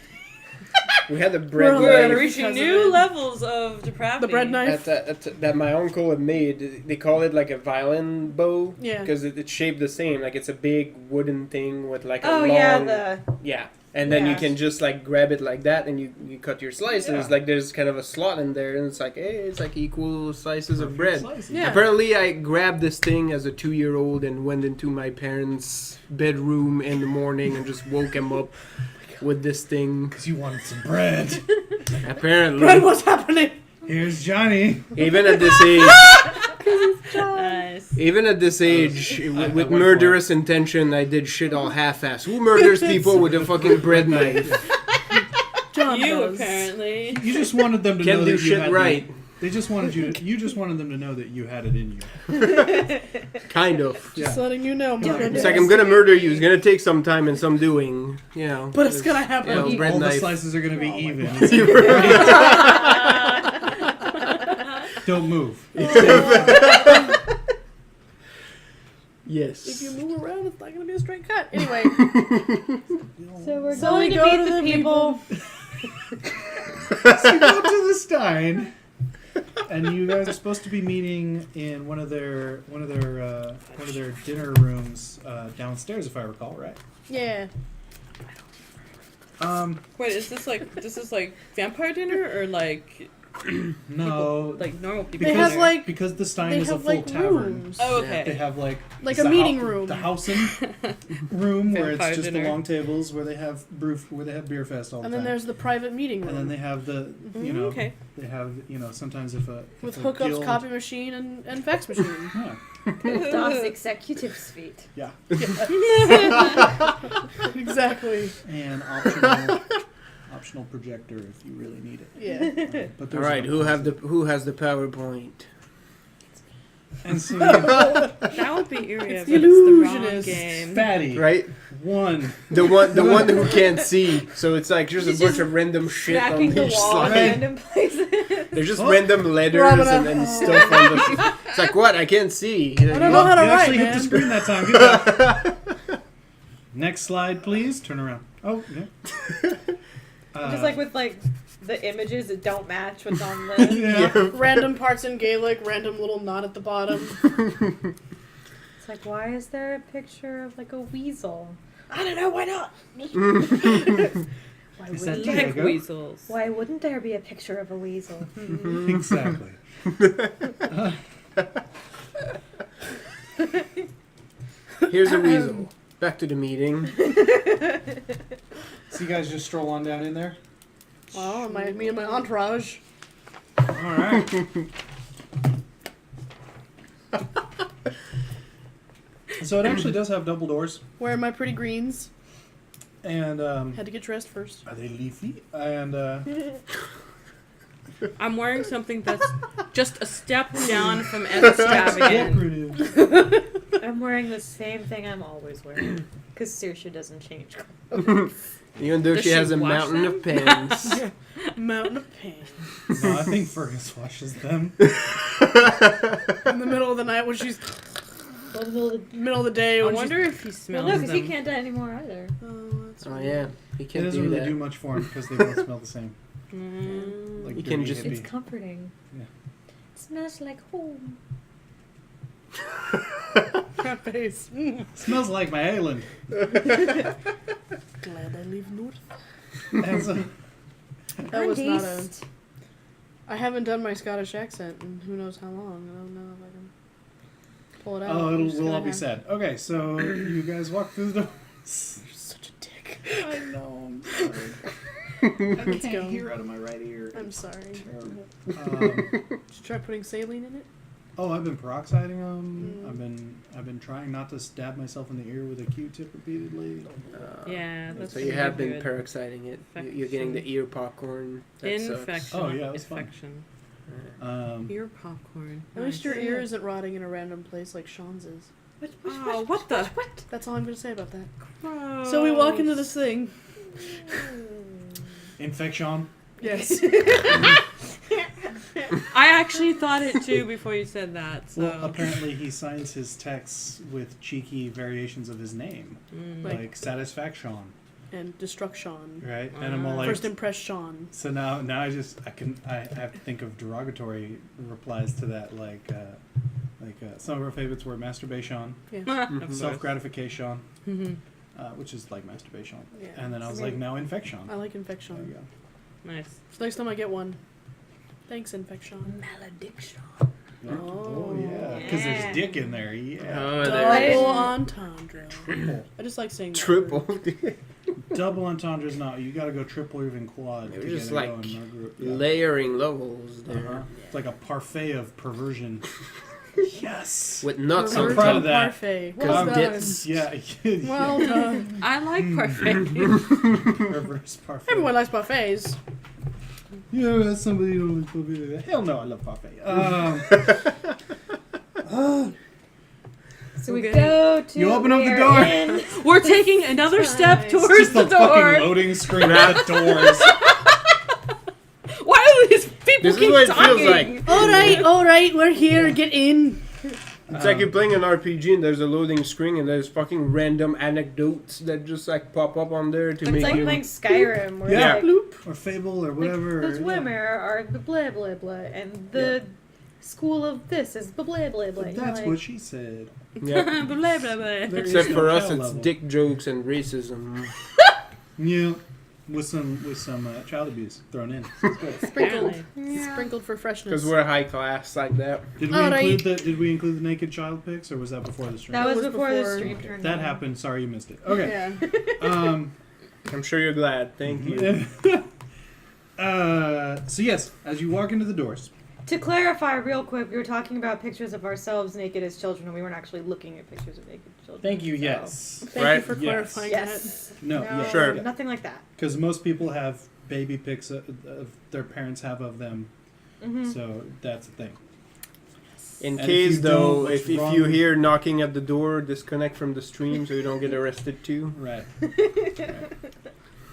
We had the bread We're We're knife reaching Because of new it. levels of depravity. the bread knife. that my uncle had made. They call it like a violin bow. Yeah. Because it's shaped the same. Like it's a big wooden thing with like a Oh long. yeah, Yeah. And then you Yeah. can just like grab it like that, and you cut your slices. Yeah. Like there's kind of a slot in there, and it's like hey, it's like equal slices of bread. Slices. Yeah. Apparently, I grabbed this thing as a 2-year-old and went into my parents' bedroom in the morning and just woke him up with this thing. Because you wanted some bread. Apparently, Bread, what's happening? Here's Johnny. even at this age, Nice. even at this age, I with went for murderous intention, I did shit all half-ass. Who murders people with a fucking bread knife? John You does. apparently. You just wanted them to Can't know do that you shit had right. They just wanted you to. You just wanted them to know that you had it in you. Kind of. Just letting you know, Yeah. Mother. It's like I'm gonna murder you. It's gonna take some time and some doing. You know. But it's gonna happen. You know, bread All the knife. slices are going to be Oh my even. God. It's gonna be great. Don't move. Yes. If you move around, it's not gonna be a straight cut. Anyway, So we're So going we to go beat to the the people. So you go to the Stein, and you guys are supposed to be meeting in one of their dinner rooms downstairs, if I recall, right? yeah. Wait, is this like vampire dinner or like No, people, like normal people? They have dinner? like because the Stein they is a have full like tavern. rooms. Oh, Yeah. They okay. have like Like it's a the meeting room. the housing room where it's Vampire just the dinner. long tables where they have beer fest all the And time. then there's the private meeting room And then they have the you Mm, know okay. they have sometimes if a with if a hookups, guild- copy machine, and fax machine. Yeah. Das Executive Suite. Yeah. Exactly. And optional projector if you really need it. Yeah. But All there's right. no Who has the PowerPoint? and see That would be eerie if the it's the wrong illusionist. game. fatty Right. one. The one who can't see. So it's like just a He's bunch just of random shit on Smacking the each wall in slide. random places. There's just Oh. random letters Robin, and stuff on the. It's like what? I can't see. I don't know how to you write, actually hit man. the screen that time. Good job. Next slide, please. Turn around. Oh, yeah. Just like with like the images that don't match what's on the. yeah. Random parts in Gaelic, random little knot at the bottom. It's like, why is there a picture of like a weasel? I don't know, why not? Why Is that wouldn't, Diego? Like weasels. why wouldn't there be a picture of a weasel? Exactly. Here's a weasel. Back to the meeting. So you guys just stroll on down in there? Well, me and my entourage. Alright. So it actually does have double doors. Wearing my pretty greens. And, Had to get dressed first. are they leafy? And, I'm wearing something that's just a step down from extravagant. decorative. I'm wearing the same thing I'm always wearing. Because Saoirse doesn't change. Even though Does she she has a wash mountain them? of pants. Mountain of pain. No, I think Fergus washes them. In the middle of the night when she's Well, the middle of the day I when wonder if he well, smells no, because he them. can't do it anymore either. she's. Oh, that's Oh right. yeah, he It can't doesn't do really that. do much for him because they both smell the same. Mm. Like You can dirty just- It's hippie. comforting. Yeah. It smells like home. That face. Smells like my island. Glad I live north. And so, That was not a. Northeast. I haven't done my Scottish accent in who knows how long. I don't know if I can pull it out. oh, I'm just we'll all gonna be have- sad. Okay, so you guys walk through the doors. You're such a dick. I know, I'm sorry. I Let's can't go. hear out of my right ear. I'm sorry. Terrible. Did you try putting saline in it? Oh, I've been peroxiding them. Mm. I've been trying not to stab myself in the ear with a Q-tip repeatedly. Yeah, that's So you have been good. peroxiding it. You're getting the ear popcorn. That sucks. Infection. Oh, yeah, it was fun. Infection. Um, Ear popcorn. At least your Nice. ear isn't rotting in a random place like Sean's is. Oh, what the? That's all I'm going to say about that. Gross. So we walk into this thing. infection. Yes. I actually thought it too before you said that. So. Well, apparently he signs his texts with cheeky variations of his name, Mm. like Satisfaction, And Destruction. right? And I'm all like, First impression. so now I have to think of derogatory replies to that, like some of our favorites were masturbation, Of Mhm. course. self-gratification, Mhm. which is like masturbation, Yeah. and then I was I mean, like, now infection. I like There you infection. go. Nice. So next time I get one. Thanks, infection. Malediction. Yeah. Oh yeah, because Yeah. there's dick in there. Yeah. Oh, there. Double entendre. Triple. I just like saying that. Triple. Double entendres, no. You got to go triple or even quad They to were get just it like going in our group. Yeah. Layering levels there. Uh-huh. It's like a parfait of perversion. Yes. With nuts on I'm proud top. of that. Parfait. Cause Well done. bits. Yeah. Well done. I like parfait. Perverse parfait. Everyone likes buffets. Yeah, that's somebody who don't like parfait. Hell no, I love parfait. So we Okay. go to. You open up the we're door. in- We're taking another step Nice. towards Just the the fucking door. loading screen at the doors. Why are these people This is keep what it talking? feels like. All right, we're here. Get in. It's like you're playing an RPG and there's a loading screen and there's fucking random anecdotes that just like pop up on there to It's make like you. playing Skyrim, where Yeah. like, Bloop. Or Fable or like, whatever. the Dwemer are the blah blah blah, and the school of this is the blah blah blah. But You're that's like, what she said. Yeah. blah, blah, blah. There Except is for no us, hell it's level. dick jokes and racism. Yeah. With some child abuse thrown in. It's good. Sprinkled. Apparently. Sprinkled for freshness. Because we're high class like that. Did we Alright. Did we include the naked child pics, or was that before the stream? that was was before the before- stream turned That on. happened. Sorry you missed it. Okay. Yeah. I'm sure you're glad. Thank you. So yes, as you walk into the doors, To clarify, real quick, we were talking about pictures of ourselves naked as children, and we weren't actually looking at pictures of naked children. thank you. so- Yes. Thank you Right? for Yes. clarifying Yes. No. No, Yes. Sure. Nothing like that. Because most people have baby pics of their parents have of them, Mm-hmm. so that's the thing. In And if case you though, don't, what's if wrong- you hear knocking at the door, disconnect from the stream so you don't get arrested too. Right.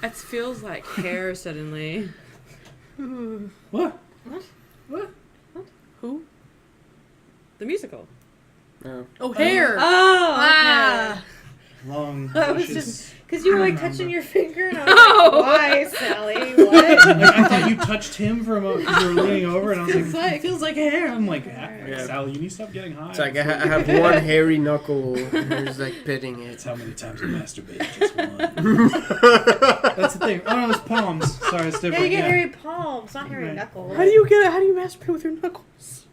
It feels like hair suddenly. What? Who? The musical. No. Oh, hair. Oh, Ah. Long I was luscious Because you were like touching your finger, and I was Oh. like, why, Sally? What? Like, I thought you touched him from because you were leaning over, and I was like, it feels like hair. I'm like, Sally, you need to stop getting high. It's like I have one hairy knuckle, and he's like petting it. That's how many times I masturbate. Just one. That's the thing. Oh no, it's palms. Sorry, it's different. Yeah, you get hairy palms, not hairy Right. knuckles. How do you masturbate with your knuckles?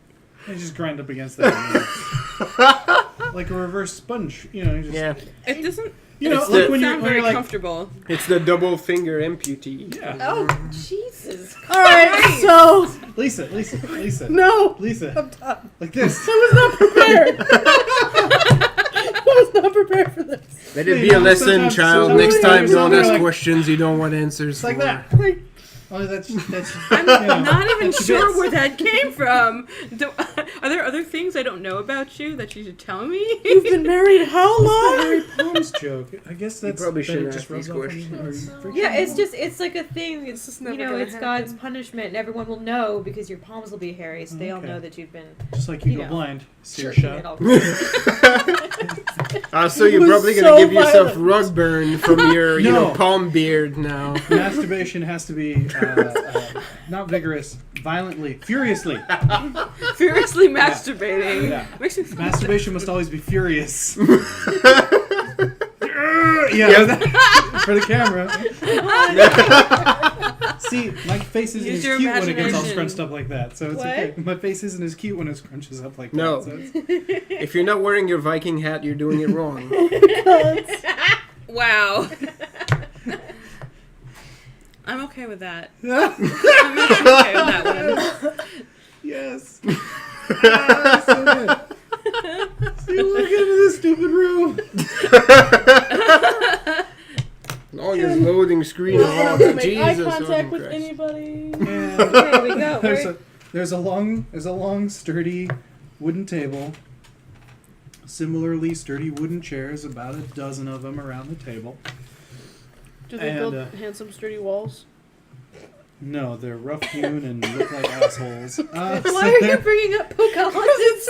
You just grind up against that. Like a reverse sponge. You know, you just, Yeah, It doesn't You know, It's like the- when sound you're very like, comfortable. it's the double finger amputee. yeah. Oh, Jesus. All right, so Lisa. no, Lisa. I'm done. Like this. I was not prepared. I was not prepared for this. Let it Hey, be a no, lesson, sometimes- child. sometimes Next time, it's don't more ask like- questions you don't want answers It's like for. that. Oh, that's I'm not even that's sure bits. where that came from. Are there other things I don't know about you that you should tell me? You've been married how the long? Harry Palms joke. I guess that's probably that shouldn't it just ask these rubs off on you. questions. Are you freaking Yeah, out? it's like a thing. It's is never you know, gonna it's God's happen. punishment, and everyone will know because your palms will be hairy, so they all Okay. know that you've been Just like you you go know, blind. Sear jerking shot. it all. So you're was probably so gonna give yourself violent. rug burn from your, No. palm beard now. Masturbation has to be not vigorous, violently, furiously. Furiously masturbating. Yeah. Makes me feel Masturbation must always be furious. Yeah. For the camera. See, my face isn't Use as your cute when it gets all imagination. scrunched up like that, so it's What? okay. My face isn't as cute when it scrunches up like No. that. So it's, If you're not wearing your Viking hat, you're doing it wrong. Wow. I'm okay with that. I'm actually okay with that one. yes. Ah, so good. See, look into this stupid room. All your loading screen. I don't Oh, make eye Jesus. contact oh, with Christ. anybody. And Okay, we go. there's a long, sturdy wooden table. Similarly sturdy wooden chairs, about a dozen of them around the table. Do they And, build handsome, sturdy walls? No, they're rough hewn and look like assholes. Why are you bringing up Pocahontas?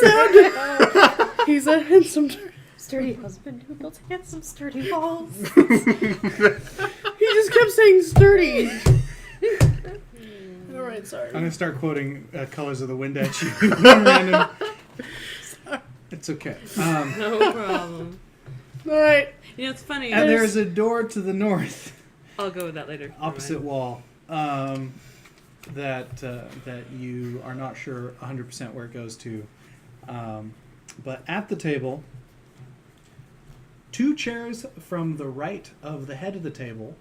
He's a handsome. Sturdy husband who built handsome sturdy walls. He just kept saying sturdy. All right, sorry. I'm gonna start quoting Colors of the Wind at you. Random. It's okay. No problem. All right. You know, it's funny. And there's a door to the north, I'll go with that later. opposite wall, that you are not sure 100% where it goes to. But at the table, 2 chairs from the right of the head of the table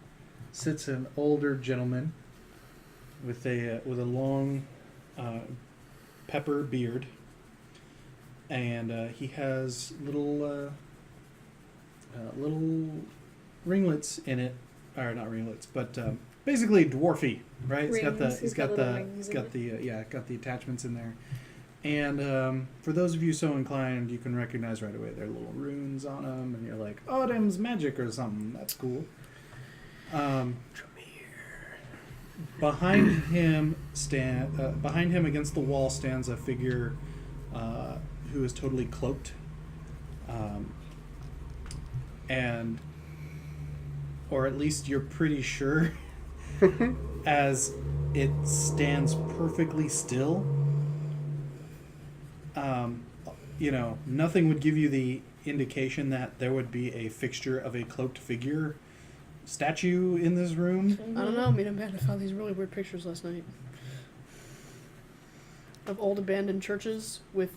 sits an older gentleman with a long pepper beard, and he has little ringlets in it, or not ringlets, but basically dwarfy, right? Rings. He's got the attachments in there. And for those of you so inclined, you can recognize right away there are little runes on them, and you're like, "Oh, them's magic or something." That's cool. Behind him against the wall stands a figure who is totally cloaked, and or at least you're pretty sure, as it stands perfectly still. Nothing would give you the indication that there would be a fixture of a cloaked figure statue in this room. I don't know. Me and Amanda found these really weird pictures last night of old abandoned churches with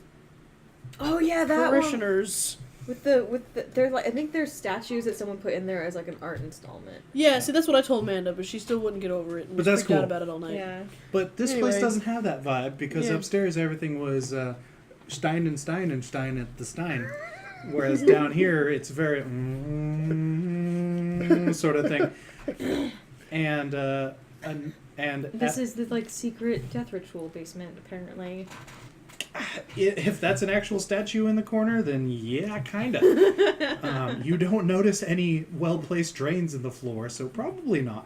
Oh yeah, that one. parishioners. With the they're like I think there's statues that someone put in there as like an art installment. Yeah, see, that's what I told Amanda, but she still wouldn't get over it and But was that's freaked out cool. about it all night. Yeah. But this Anyway. place doesn't have that vibe because Yeah. upstairs everything was Stein and Stein and Stein at the Stein. Whereas down here it's very sort of thing. And This is the like secret death ritual basement apparently. if that's an actual statue in the corner, then yeah, kinda. You don't notice any well-placed drains in the floor, so probably not.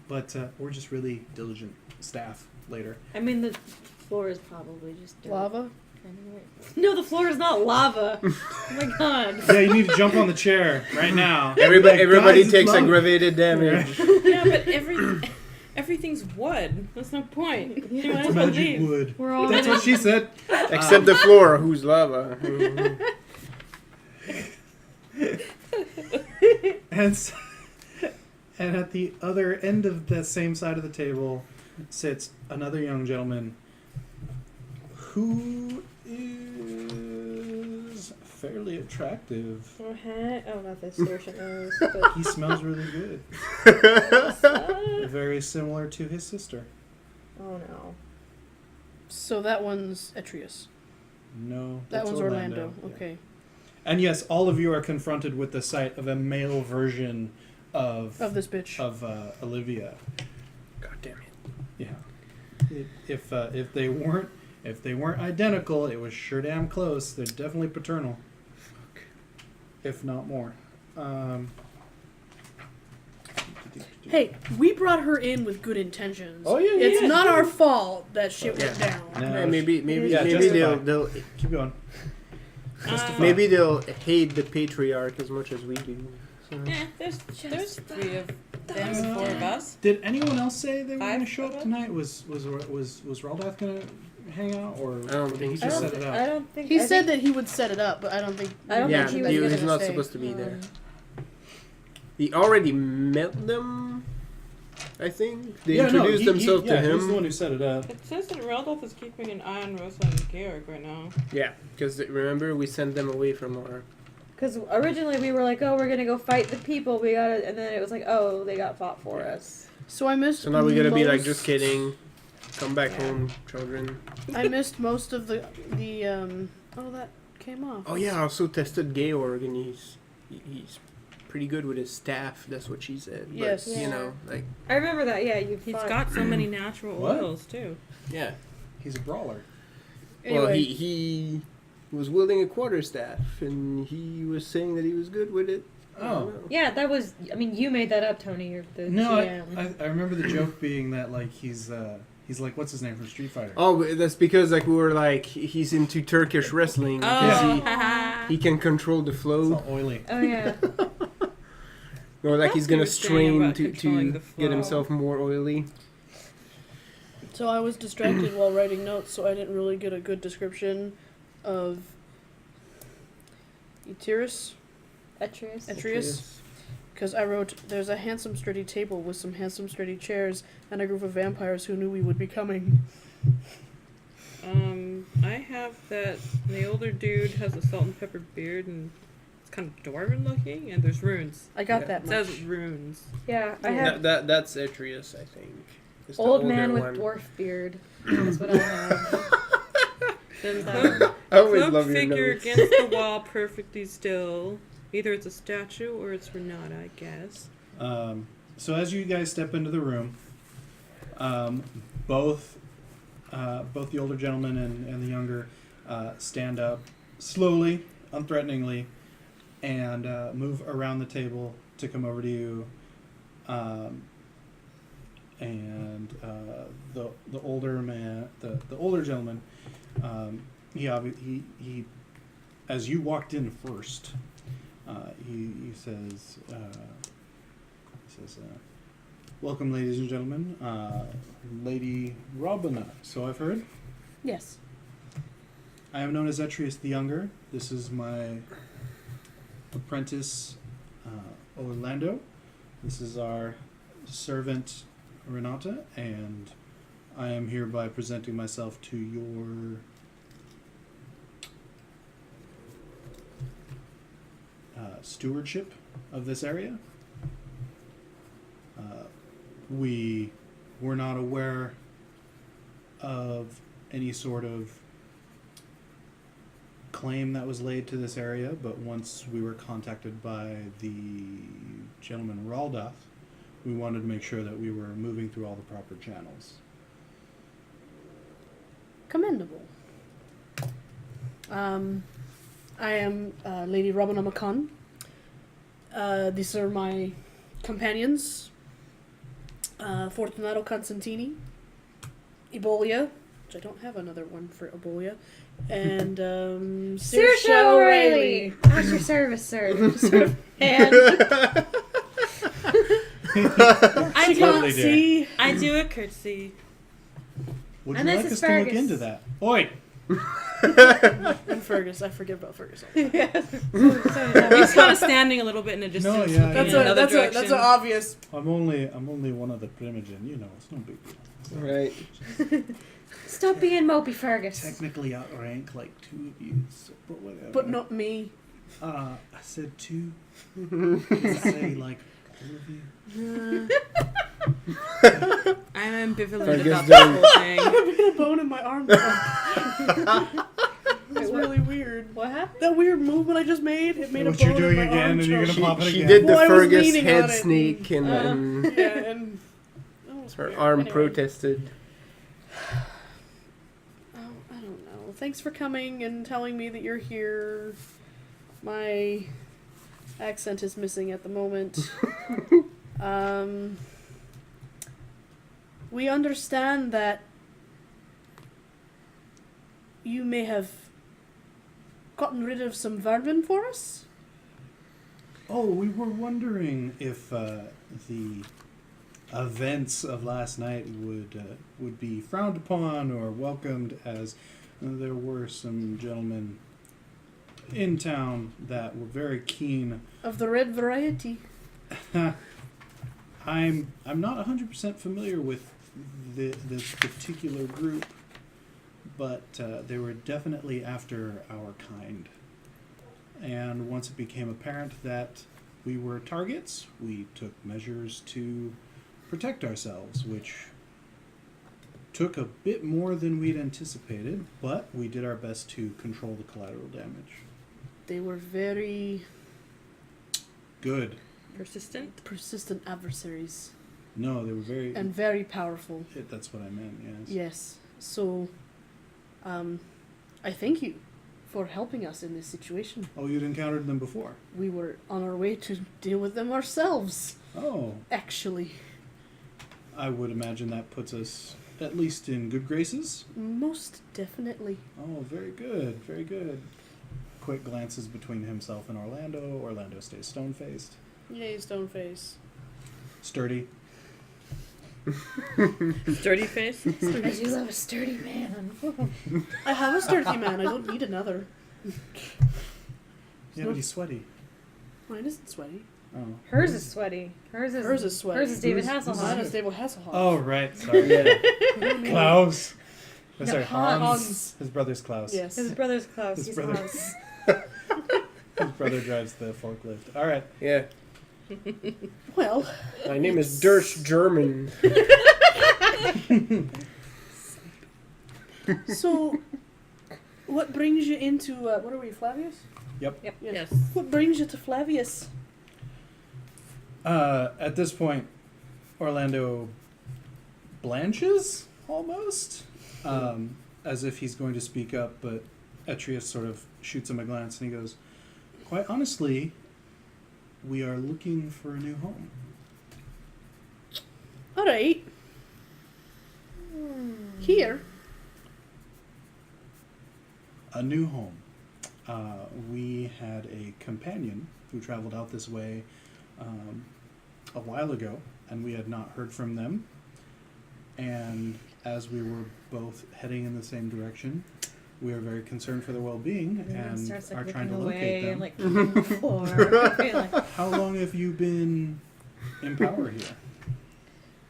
But we're just really diligent staff later. I mean the floor is probably just dirt. Lava? No, the floor is not lava. Oh my god. Yeah, you need to jump on the chair right now. Everybody Guys, takes it's not- aggravated damage. Yeah, but everything's wood. That's no point. You might It's as well magic leave. wood. We're all That's what she said. Except the floor, whose lava. And, s- and at the other end of the same side of the table sits another young gentleman who is fairly attractive. Oh, not this version is. But He smells really good. Very similar to his sister. oh no. So that one's Atreus. No, That that's one's Orlando. Yeah. Okay. And yes, all of you are confronted with the sight of a male version of Of this bitch. Olivia. God damn it. Yeah. If they weren't identical, it was sure damn close. They're definitely paternal, if not more. Hey, we brought her in with good intentions. Oh, yeah, It's yeah. not our fault that shit went Yeah. down. No, Yeah, maybe Yeah, maybe justify. they'll keep going. Justify. maybe they'll hate the patriarch as much as we do. So. Yeah, there's 3 of them, 4 of us. Did anyone else say they were going to 5 show up total? tonight? Was Raldoth going to hang out, or I don't did think he so. just I set it don't, up? I don't think He I said think, that he would set it up, but I don't think. I don't Yeah, think he was he's gonna not stay. supposed to be there. He already met them, I think. They introduced themselves to He's the him. one who set it up. It says that Raldolph is keeping an eye on Rosa and Georg right now. Yeah, because remember we sent them away from our. because originally we were like, oh, we're gonna go fight the people. We got it, and then it was like, oh, they got fought for us. So I missed. So now we're gonna be like, most- just kidding. Come back Yeah. home, children. I missed most of the. Oh, that came off. Oh yeah, I also tested Georg, and he's pretty good with his staff. That's what she said. But, Yes. you know, like I remember that. Yeah, you. He's fought. got so many natural What? oils too. yeah. He's a brawler. Anyway, Well, he was wielding a quarterstaff, and he was saying that he was good with it. I don't Oh. know. Yeah, that was. I mean, you made that up, Tony. You're the No, GM. I remember the joke being that like he's like, what's his name from Street Fighter? Oh, but that's because like we were like he's into Turkish wrestling because Oh, he can control the It's flow, all oily. Oh yeah. or like he's You gonna were saying strain about to controlling the get flow. himself more oily. so I was distracted while writing notes, so I didn't really get a good description of Atreus. Atreus. Because I wrote, there's a handsome, sturdy table with some handsome, sturdy chairs and a group of vampires who knew we would be coming. I have that the older dude has a salt and pepper beard and it's kind of dwarven looking, and there's runes. I got Yeah. that It much. says runes. Yeah, I have That's Atreus, I think. It's the old older man with one. dwarf beard. That's what I have. Then That- cloak, I always cloak love your figure notes. against the wall, perfectly still. Either it's a statue or it's Renata, I guess. So as you guys step into the room, both the older gentleman and the younger stand up slowly, unthreateningly, and move around the table to come over to you. And the older man, the older gentleman, he as you walked in first, he says. Welcome, ladies and gentlemen. Lady Robina, so I've heard. Yes. I am known as Atreus the Younger. This is my apprentice, Orlando. This is our servant, Renata, and I am hereby presenting myself to your stewardship of this area. We were not aware of any sort of claim that was laid to this area, but once we were contacted by the gentleman Raldoth, we wanted to make sure that we were moving through all the proper channels. Commendable. I am Lady Robina McCann. These are my companions. Fortunato Constantini, Ebolia, which I don't have another one for Abolia, and Saoirse O'Reilly. How's your service, sir? And I She do, can't Totally do. see. I do a curtsy. Would And you this like is us to look Fergus. into that? Oi! And Fergus, I forget about Fergus. He's kind of standing a little bit in a distance, yeah, looking yeah. in another direction. That's an obvious. I'm only one of the primogen. You know, it's no big deal. Right. stop being mopey, Fergus. Technically outrank like 2 of you, so, but whatever. But not me. I said 2. I say like all of you. I'm ambivalent Fergus about doing- the whole thing. I'm getting a bone in my arm. That's really weird. What happened? That weird movement I just made, it made What a you're bone doing in my again, arm. and you're gonna She- pop it She again. did the Well, I was Fergus leaning head on it. sneak, and then Yeah, and that was her weird. arm Anyway. protested. Oh, I don't know. Thanks for coming and telling me that you're here. My accent is missing at the moment. We understand that you may have gotten rid of some vermin for us. Oh, we were wondering if the events of last night would be frowned upon or welcomed, as there were some gentlemen in town that were very keen. Of the red variety. I'm not 100% familiar with this particular group, but they were definitely after our kind. And once it became apparent that we were targets, we took measures to protect ourselves, which took a bit more than we'd anticipated, but we did our best to control the collateral damage. They were very Good. Persistent. persistent adversaries No, they were very... and very powerful. That's what I meant, yes. Yes. So, I thank you for helping us in this situation. Oh, you'd encountered them before? We were on our way to deal with them ourselves, Oh, actually. I would imagine that puts us at least in good graces. Most definitely. Oh, very good, very good. Quick glances between himself and Orlando. Orlando stays stone-faced. Yay, Stoneface. Sturdy. Dirty face. I do love a sturdy man. I have a sturdy man. I don't need another. Yeah, but he's sweaty. Mine isn't sweaty. Oh. Hers is sweaty. Hers is sweaty. Hers is David Mine Hasselhoff. is David Hasselhoff. Oh, right. Sorry. Yeah. Klaus. Oh, No, sorry, Hans. Hans. His brother's Klaus. Yes. His brother's Klaus. His He's brother. Hans. His brother drives the forklift. All right. Yeah. Well, My name is Dersh German. so what brings you into what are we, Flavius? Yep. Yes. Yes. What brings you to Flavius? At this point, Orlando blanches almost, as if he's going to speak up, but Etrius sort of shoots him a glance and he goes, "Quite honestly, we are looking for a new home." All right. Here. A new home. We had a companion who traveled out this way a while ago, and we had not heard from them. And as we were both heading in the same direction, we are very concerned for their well-being and starts, are like, trying to looking locate away them. and like on the floor. Being like, How long have you been in power here?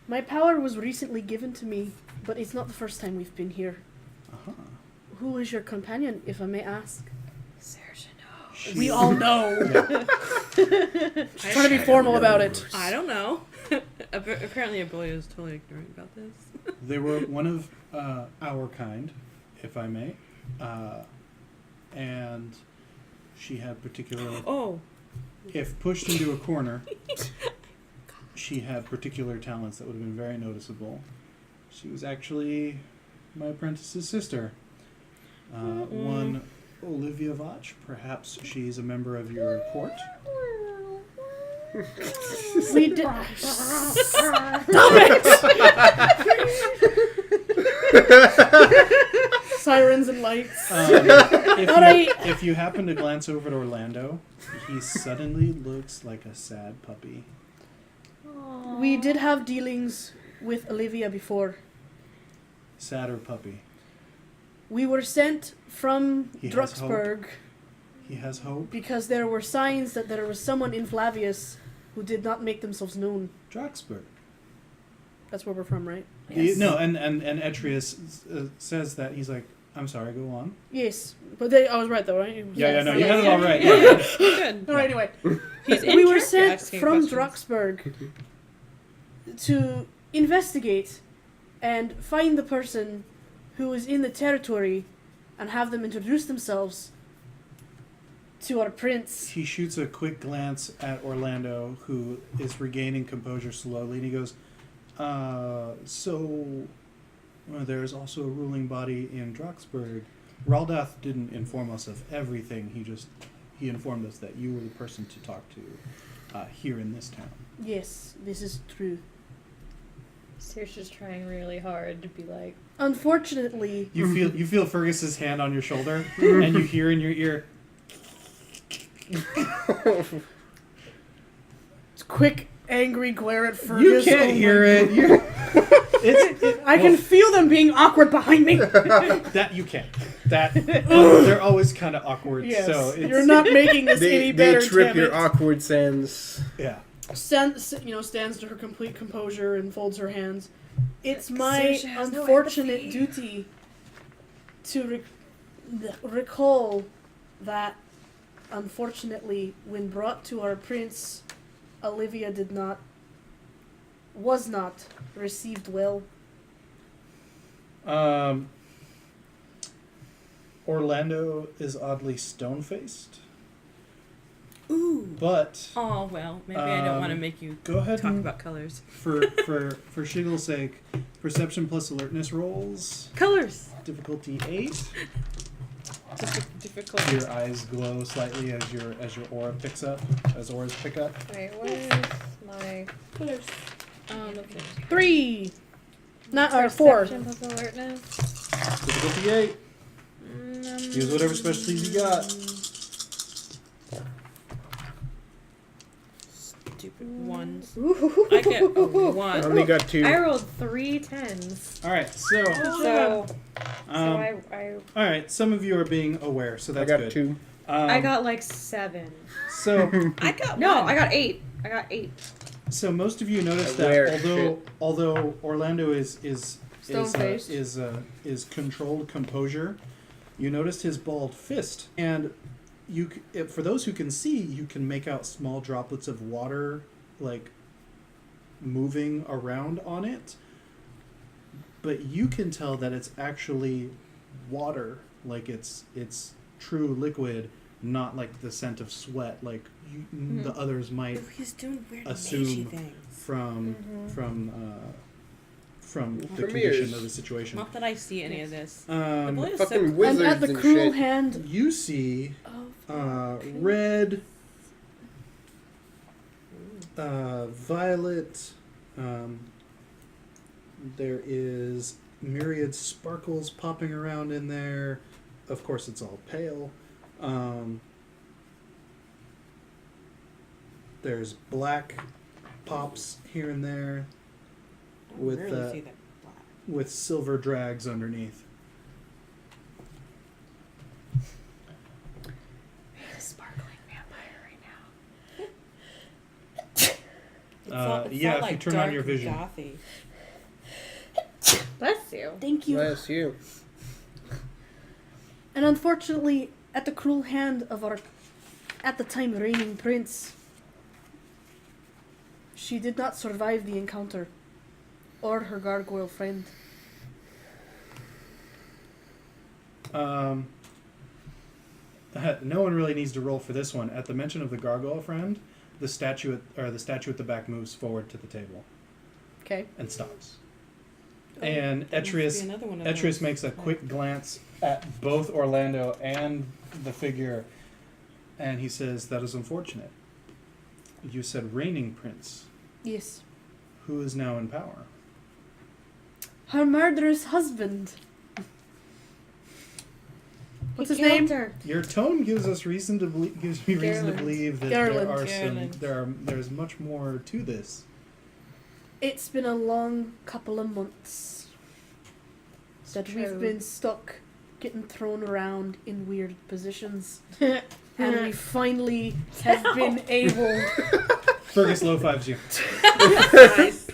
My power was recently given to me, but it's not the first time we've been here. Uh-huh. Who is your companion, if I may ask? Saoirse, no. She- We all know. Yeah. Just trying to be formal about it. I don't know. Apparently, Abolia is totally ignorant about this. They were one of our kind, if I may. And she had particular... Oh, If pushed into a corner, she had particular talents that would have been very noticeable. She was actually my apprentice's sister. One Olivia Vach. Perhaps she's a member of your court. We did. Stop it! Sirens and lights. If, if you happen to glance over at Orlando, he suddenly looks like a sad puppy. We did have dealings with Olivia before. Sadder puppy. We were sent from He has Drucksburg He has hope. because there were signs that there was someone in Flavius who did not make themselves known. Draxburg. That's where we're from, right? No, and Etrius says that he's like, I'm sorry, go on. Yes, but I was right though, right? Yeah, no, you Yeah. had it all right. Yeah, Yeah. good. All right, anyway. He's We were character sent asking from questions. Drucksburg to investigate and find the person who is in the territory and have them introduce themselves to our prince. He shoots a quick glance at Orlando, who is regaining composure slowly, and he goes, there's also a ruling body in Droxburg. Raldath didn't inform us of everything. He informed us that you were the person to talk to here in this town. Yes, this is true. Saoirse's trying really hard to be like, Unfortunately, You feel Fergus's hand on your shoulder, and you hear in your ear, quick, angry glare at Fergus. you can't hear it. I can feel them being awkward behind me. That you can. That they're always kind of awkward. Yes, So it's, you're not making this any They better. trip damn your it. awkward sense. Yeah. Stands to her complete composure and folds her hands. It's my Saoirse has no unfortunate empathy. duty to recall that, unfortunately, when brought to our prince, Olivia was not received well. Orlando is oddly stone-faced, Ooh. but Oh, well, maybe I don't want to make you go ahead talk and about colors. for shiggle's sake, perception plus alertness rolls, Colors! difficulty 8. Difficult. Your eyes glow slightly as your aura picks up, as auras pick up. wait, where's my Colors. okay. 3. Not or 4. Perception plus alertness. Difficulty 8. Use whatever specialties you got. Stupid ones. Ooh. I get a I 1. only got 2. I rolled 3 10s. All right, so So um, I all right, some of you are being aware, so I that's got good. 2. I got like 7. So I got No, one. I got 8. I got 8. So most of you notice Aware that although Orlando is Stone-faced. controlled composure, you noticed his bald fist, and for those who can see, you can make out small droplets of water like moving around on it, but you can tell that it's actually water, like it's true liquid, not like the scent of sweat like the others might He's doing weird assume magey things. from the From condition ears. of the situation. Not that I see any of this. The Um, boy is so Fucking And wizards at the and cruel shit. hand you see of red, violet. There is myriad sparkles popping around in there. Of course, it's all pale. There's black pops here and there I with rarely see that black. with silver drags underneath. Sparkling vampire right now. It's all, it's yeah, all if you like turn on dark your and vision. gothy. Bless you. Thank you. Bless you. And unfortunately, at the cruel hand of our, at the time, reigning prince, she did not survive the encounter, or her gargoyle friend. No one really needs to roll for this one. At the mention of the gargoyle friend, the statue at the back moves forward to the table Okay. and stops. Oh, And there must be Etrius another one of Etrius those. makes a quick glance at both Orlando and the figure, and he says, "That is unfortunate. You said reigning prince. Yes. Who is now in power?" Her murderous husband. What's his name? Your tone gives me reason to Garland. believe that Garland. there's much more to this. It's been a long couple of months that we've been stuck getting thrown around in weird positions. And we finally have been able... Fergus low fives you. Nice.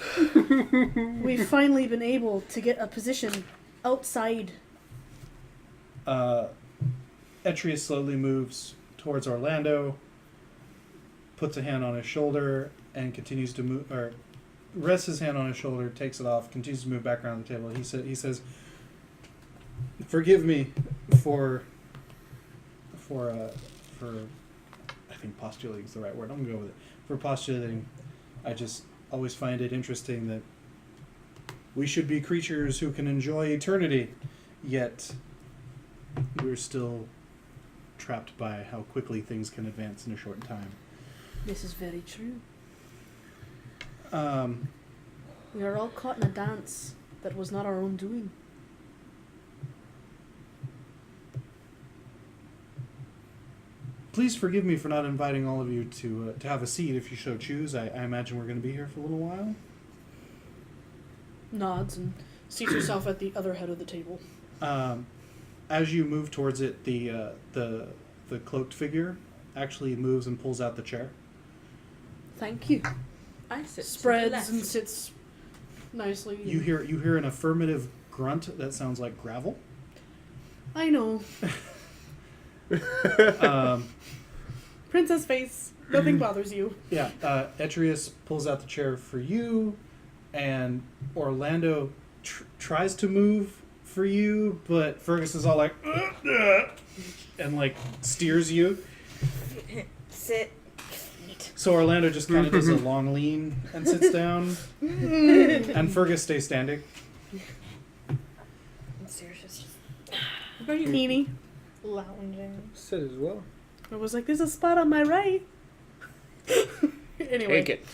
We've finally been able to get a position outside. Etrius slowly moves towards Orlando, puts a hand on his shoulder, and continues to move, or rests his hand on his shoulder, takes it off, continues to move back around the table. He says, "Forgive me for I think postulating is the right word. I'm gonna go with it. For postulating, I just always find it interesting that we should be creatures who can enjoy eternity, yet we're still trapped by how quickly things can advance in a short time." This is very true. Um, We are all caught in a dance that was not our own doing. Please forgive me for not inviting all of you to have a seat if you so choose. I imagine we're going to be here for a little while. Nods and seats herself at the other head of the table. As you move towards it, the cloaked figure actually moves and pulls out the chair. Thank you. I sit to the Spreads left. and sits nicely. You hear an affirmative grunt that sounds like gravel. I know. Princess face. Nothing bothers you. Yeah, Etrius pulls out the chair for you, and Orlando tries to move for you, but Fergus is all like, and like steers you. Sit. So Orlando just kind of does a long lean and sits down, and Fergus stays standing. Seriously. What about you? Meanie. Lounging. Sit as well. I was like, there's a spot on my right. Anyway. Take it.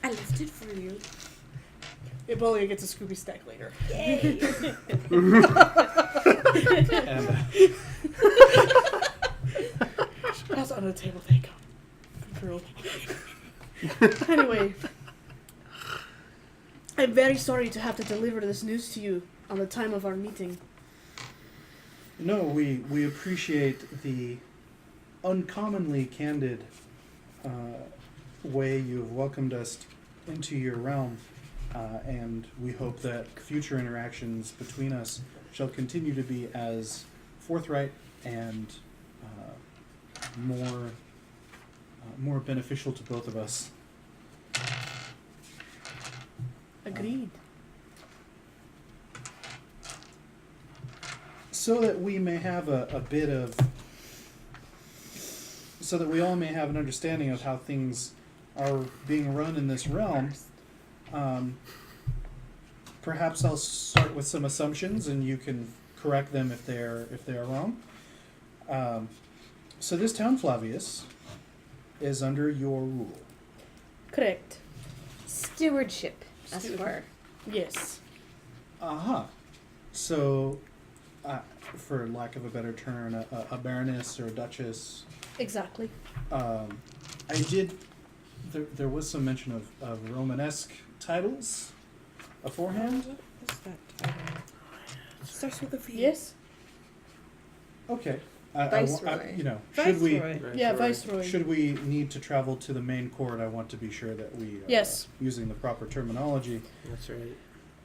I left it for you. Ebola gets a Scooby stack later. Yay! And That's on the table, thank God. Good girl. Anyway. I'm very sorry to have to deliver this news to you on the time of our meeting. no, we appreciate the uncommonly candid way you have welcomed us into your realm, and we hope that future interactions between us shall continue to be as forthright and more beneficial to both of us. Agreed. So that we may have so that we all may have an understanding of how things are being run in this realm, perhaps I'll start with some assumptions, and you can correct them if they are wrong. So this town, Flavius, is under your rule. Correct. Stewardship, as it were. Yes. Aha. So, for lack of a better term, a baroness or a duchess. Exactly. I did. There was some mention of Romanesque titles aforehand. What's that title? Starts with a V. Yes? Okay. Viceroy. Viceroy. Should we need to travel to the main court, I want to be sure that we are Yes. using the proper terminology. That's right.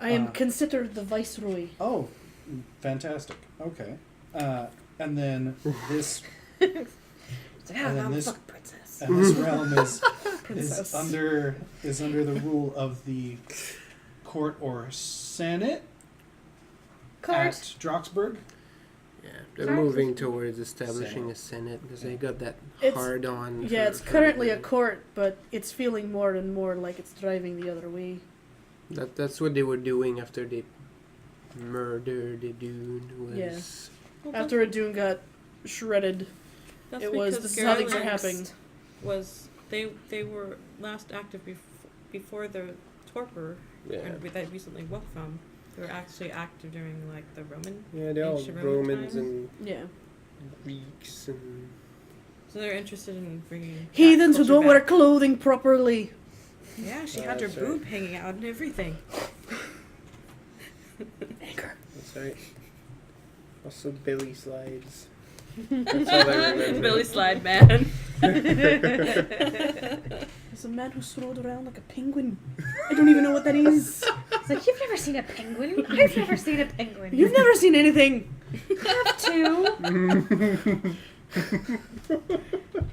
I am considered the Viceroy. Oh, fantastic. Okay. And then this So how And then I'm a this- fucking princess. and this realm is Princess. under the rule of the court or senate at Droxburg. Yeah, they're Sorry? moving towards establishing a senate because they got that It's- hard on. Yeah, it's currently a court, but it's feeling more and more like it's driving the other way. That's what they were doing after they murdered the dude. Was After a Dune got shredded, That's it was, because this is how things are Garland's happening. Was they were last active before the torpor, Yeah. and that recently woke from. They were actually active during like the Roman. Yeah, they're all Ancient Roman Romans time? and Yeah. Greeks and So they're interested in bringing Heathens who culture don't wear back. clothing properly. Yeah, she Oh, had her that's boob hanging out and everything. that's right. Also belly slides. That's all I remember. Billy Slide Man. There's a man who swirled around like a penguin. I don't even know what that is. It's like, you've never seen a penguin? I've never seen a penguin. You've never seen anything. have to.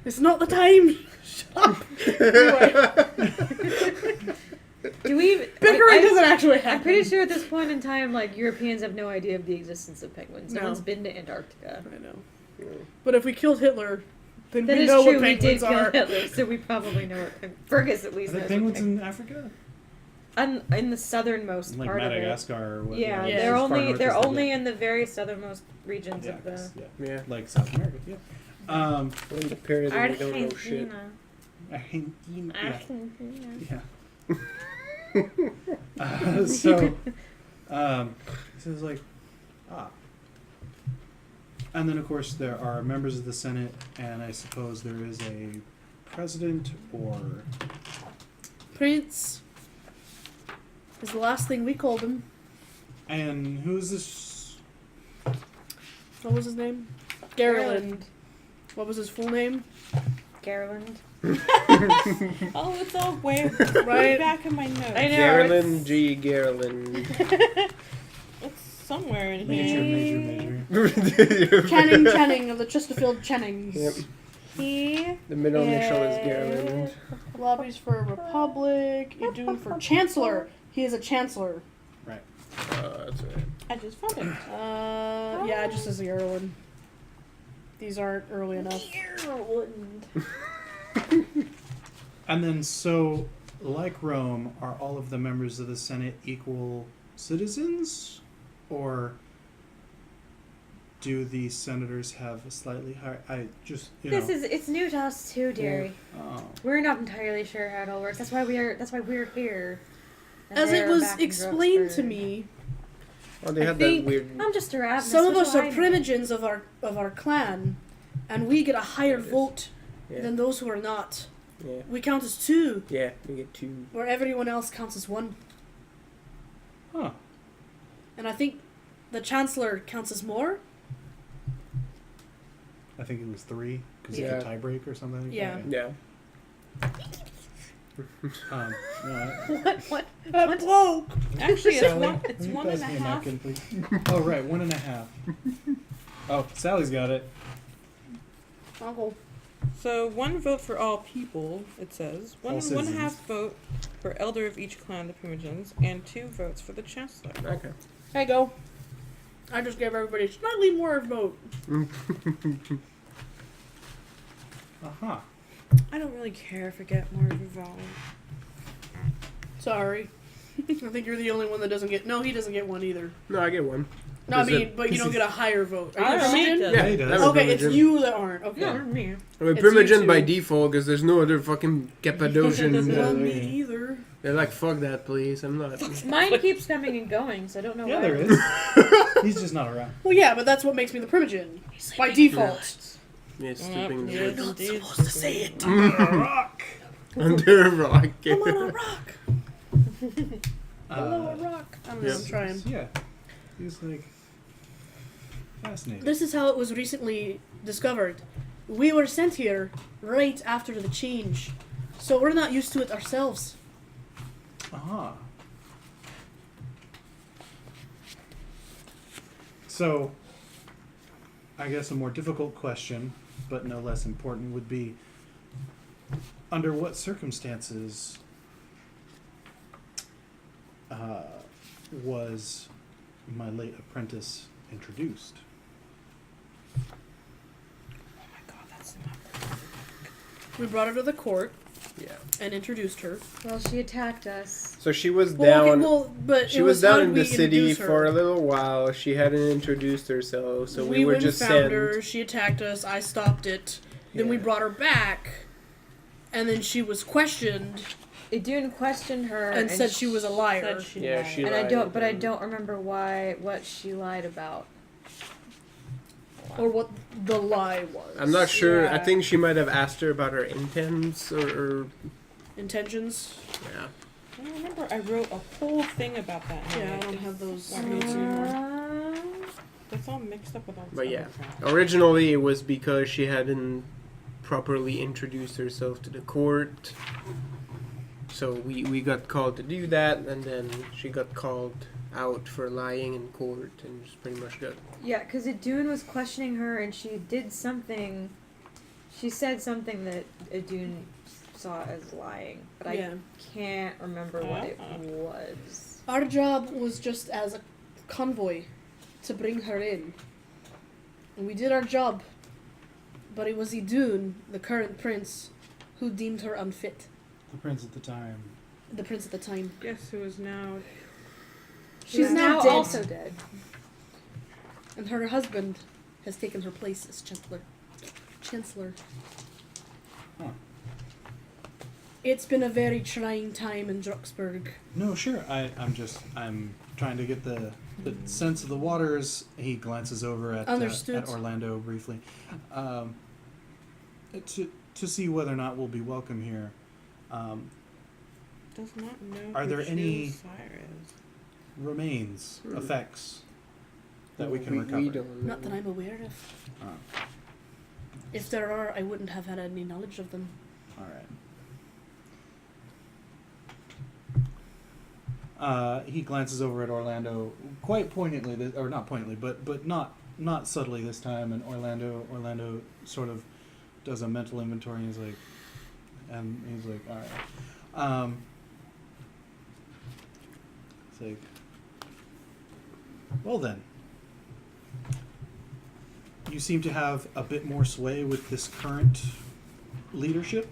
It's not the time. Shut up. Anyway, Do we... bickering doesn't actually I'm happen. pretty sure at this point in time, like, Europeans have no idea of the existence of penguins. No No. one's been to Antarctica. I know. But if we killed Hitler, then That we is know true, what we did penguins kill are. Hitler, so we probably know what Fergus at Are least there knows penguins what in Africa? in the southernmost Like part Madagascar or of what? it. Yeah, Yeah. they're as far only north they're as they only get. in the very southernmost regions Yeah, of the yeah. Yeah. Like South America, yeah. We're in the period that we don't know shit. Argentina. Yeah. Argentina. Yeah. So, this is like, and then of course there are members of the Senate, and I suppose there is a president or Prince is the last thing we called him. and who's this? What was his name? Garland. What was his full name? Garland. Oh, it's all way Right. back in my notes. I know. Garland G. Garland. It's somewhere in Major, here. major. Channing of the Chesterfield Channings. Yep. He The middle initial is Garland. Lobbies for a republic. Idun for chancellor. He is a chancellor. That's right. I just found it. Yeah, it just says Ireland. These aren't early enough. Garland. And then, so, like Rome, are all of the members of the Senate equal citizens? Or do the senators have a slightly higher... It's new to us too, Derry. Oh. We're not entirely sure how it all works. That's why we're here. And As it they're was back in explained to Roxburgh. me, Oh, they I had that think weird. I'm just a ravenous. some of what us do are I know? primogens of our clan, and we get a higher vote Yeah. than those who are not. Yeah. We count as 2, Yeah, we get 2. where everyone else counts as 1. Huh. And I think the chancellor counts as more. I think it was 3, because Yeah. of the tie break or something. Yeah. Yeah. No, What? Whoa! Actually, it's Sally, one. It's will you one pass and a me half. napkin, please? Oh, right, 1.5. Oh, Sally's got it. Uncle. So 1 vote for all people. It says All 1.5 citizens. vote for elder of each clan, the primogens, and 2 votes for the chancellor. Okay. There you go. I just gave everybody slightly more vote. Uh-huh. I don't really care if I get more of a vote. Sorry. I think you're the only one that doesn't get. No, he doesn't get 1 either. No, I get 1. No, I Is mean, it- but you don't get a higher vote. Are you I a don't primogen? know. Yeah, he does. I'm a Okay, it's primogen. you that aren't. Okay. No, me. I'm a It's you primogen by two. default because there's no other fucking Cappadocian. Well, me Yeah. either. They're like, fuck that, please. I'm not. Mine keeps coming and going, so I don't know Yeah, why. there is. He's just not around. Well, yeah, but that's what makes me the primogen by default. Yeah, stupid. Yes, bitch. indeed. Supposed to say it. Rock! Under a rock. I'm on a rock. Below a Uh, rock. I don't know. Yeah. I'm trying. yeah. He's like fascinating. This is how it was recently discovered. We were sent here right after the change, so we're not used to it ourselves. Uh-huh. So, I guess a more difficult question, but no less important, would be, under what circumstances was my late apprentice introduced? Oh my god, that's not. We brought her to the court Yeah. and introduced her. Well, she attacked us. So she was Well, down. okay, well, but She it was how down did in the we city introduce her? for a little while. She hadn't introduced herself, so we were went just and found sent. her. She attacked us. I stopped it. Then we Yeah. brought her back, and then she was questioned Idun questioned her and said she was a liar. Said she Yeah, lied. she and I lied. don't, but I don't remember what she lied about. Or what the lie was. I'm not sure. I Yeah. think she might have asked her about her intents or Intentions. yeah. I remember I wrote a whole thing about that. and Yeah, I don't just have those got notes mixed- anymore. It's all mixed up with all this But other yeah. crap. Originally, it was because she hadn't properly introduced herself to the court. So we got called to do that, and then she got called out for lying in court, and just pretty much got. Yeah, because Idun was questioning her, and she did something. She said something that Idun saw as lying, but Yeah. I can't remember what it was. Our job was just as a convoy to bring her in. And we did our job. But it was Idun, the current prince, who deemed her unfit. The prince at the time. The prince at the time. Guess who is now? She's now dead. also dead. And her husband has taken her place as Chancellor. Huh. It's been a very trying time in Drucksburg. No, sure. I'm trying to get the sense of the waters. He glances over at Understood. Orlando briefly, to see whether or not we'll be welcome here. Does not know. Are who there any- Sire is. Remains, effects that we can we recover. don't Not that know. I'm aware of. Oh, If there are, I wouldn't have had any knowledge of them. all right. He glances over at Orlando quite poignantly, or not poignantly, but not subtly this time. And Orlando sort of does a mental inventory. And he's like, all right. It's like, well then. You seem to have a bit more sway with this current leadership.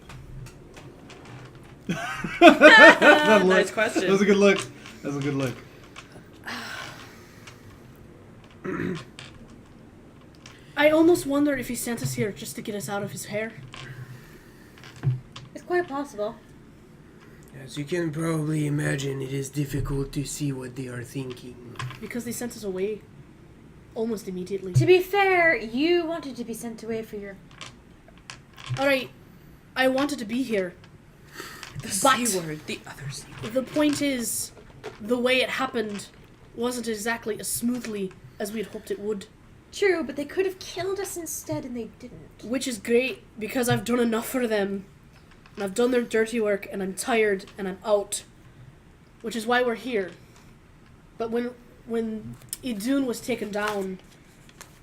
That look- Nice question. That was a good look. That was a good look. I almost wonder if he sent us here just to get us out of his hair. It's quite possible. As you can probably imagine, it is difficult to see what they are thinking. Because they sent us away almost immediately. To be fair, you wanted to be sent away for your. Alright, I wanted to be here. The But- C word, the other C word. The point is, the way it happened wasn't exactly as smoothly as we had hoped it would. True, but they could have killed us instead, and they didn't. Which is great, because I've done enough for them. And I've done their dirty work, and I'm tired, and I'm out. Which is why we're here. But when Idun was taken down,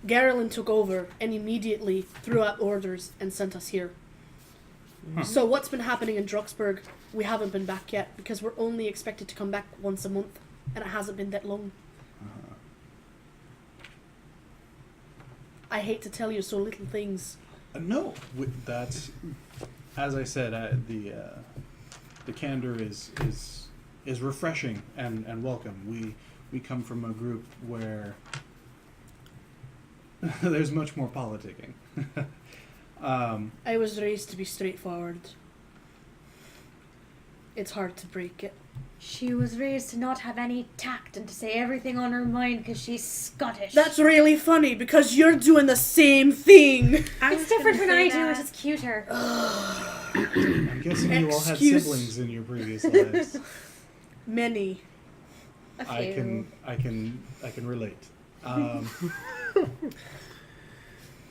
Garelin took over and immediately threw out orders and sent us here. Huh. So what's been happening in Drucksburg, we haven't been back yet, because we're only expected to come back once a month, and it hasn't been that long. I hate to tell you so little things. No, that's as I said. The candor is refreshing and welcome. We come from a group where there's much more politicking. I was raised to be straightforward. It's hard to break it. She was raised to not have any tact and to say everything on her mind because she's Scottish. That's really funny, because you're doing the same thing! It's different when I do it. It's cuter. I'm guessing you all had Excuse- siblings in your previous lives. Many. A few. I can relate.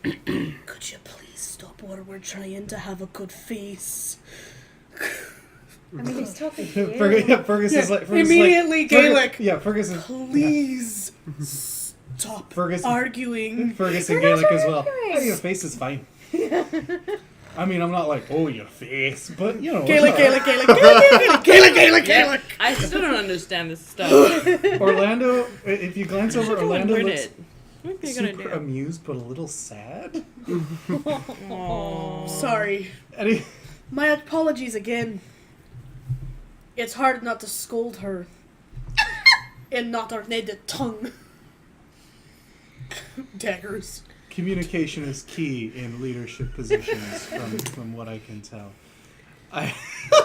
Could you please stop while we're trying to have a good face? I mean, he's talking to you. Fergus is like Fergus Immediately, is like, Gaelic. Fergus is Please stop Fergus arguing. Fergus and We're not Gaelic as well. arguing. Oh, your face is fine. I mean, I'm not like, oh, your face, but you know. Gaelic. I still don't understand this stuff. Orlando, if you glance over, Orlando Learn looks it. What are you gonna super do? amused but a little sad. Aww. Sorry. And he, My apologies again. It's hard not to scold her. And not our native tongue. Daggers. communication is key in leadership positions, from what I can tell.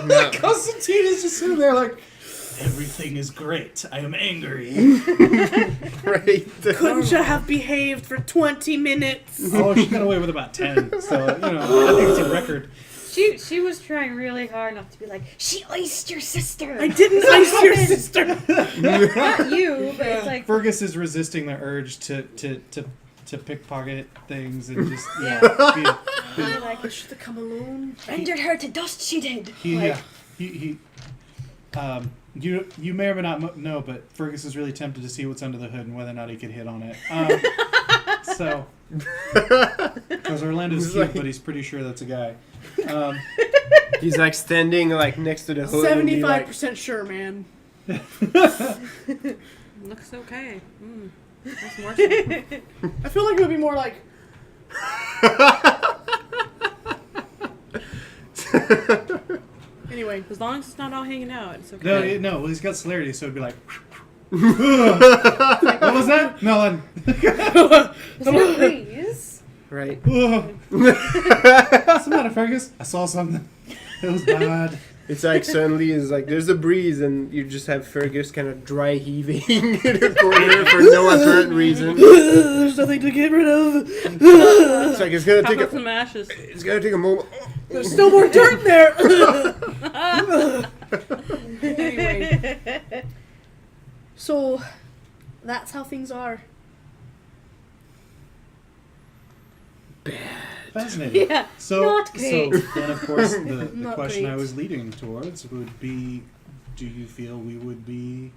No. Constantine is just sitting there like, Everything is great. I am angry. Right. Couldn't you have behaved for 20 minutes? Oh, she got away with about 10. So, I think it's a record. She was trying really hard not to be like, She iced your sister. I didn't ice your sister. not you, but it's like, Fergus is resisting the urge to pickpocket things and just you're like, I should have come alone. Rendered her to dust, she did. you may or may not know, but Fergus is really tempted to see what's under the hood and whether or not he could hit on it. So, because Orlando's cute, but he's pretty sure that's a guy. He's like standing like next to the hood. and be like, 75% sure, man. Looks okay. That's more. I feel like it would be more like. Anyway. As long as it's not all hanging out, it's okay. No, well, he's got celerity, so it'd be like. What was that? Melon. please. right. What's the matter, Fergus? I saw something. It was bad. It's like suddenly it's like there's a breeze and you just have Fergus kind of dry heaving in the corner for no apparent reason. There's nothing to get rid of. It's like it's gonna Pop take up a some ashes. it's gonna take a moment. There's still more dirt there. Anyway. So, that's how things are. Fascinating. Yeah, So, not great. so then, of course, the Not question I great. was leading towards would be, do you feel we would be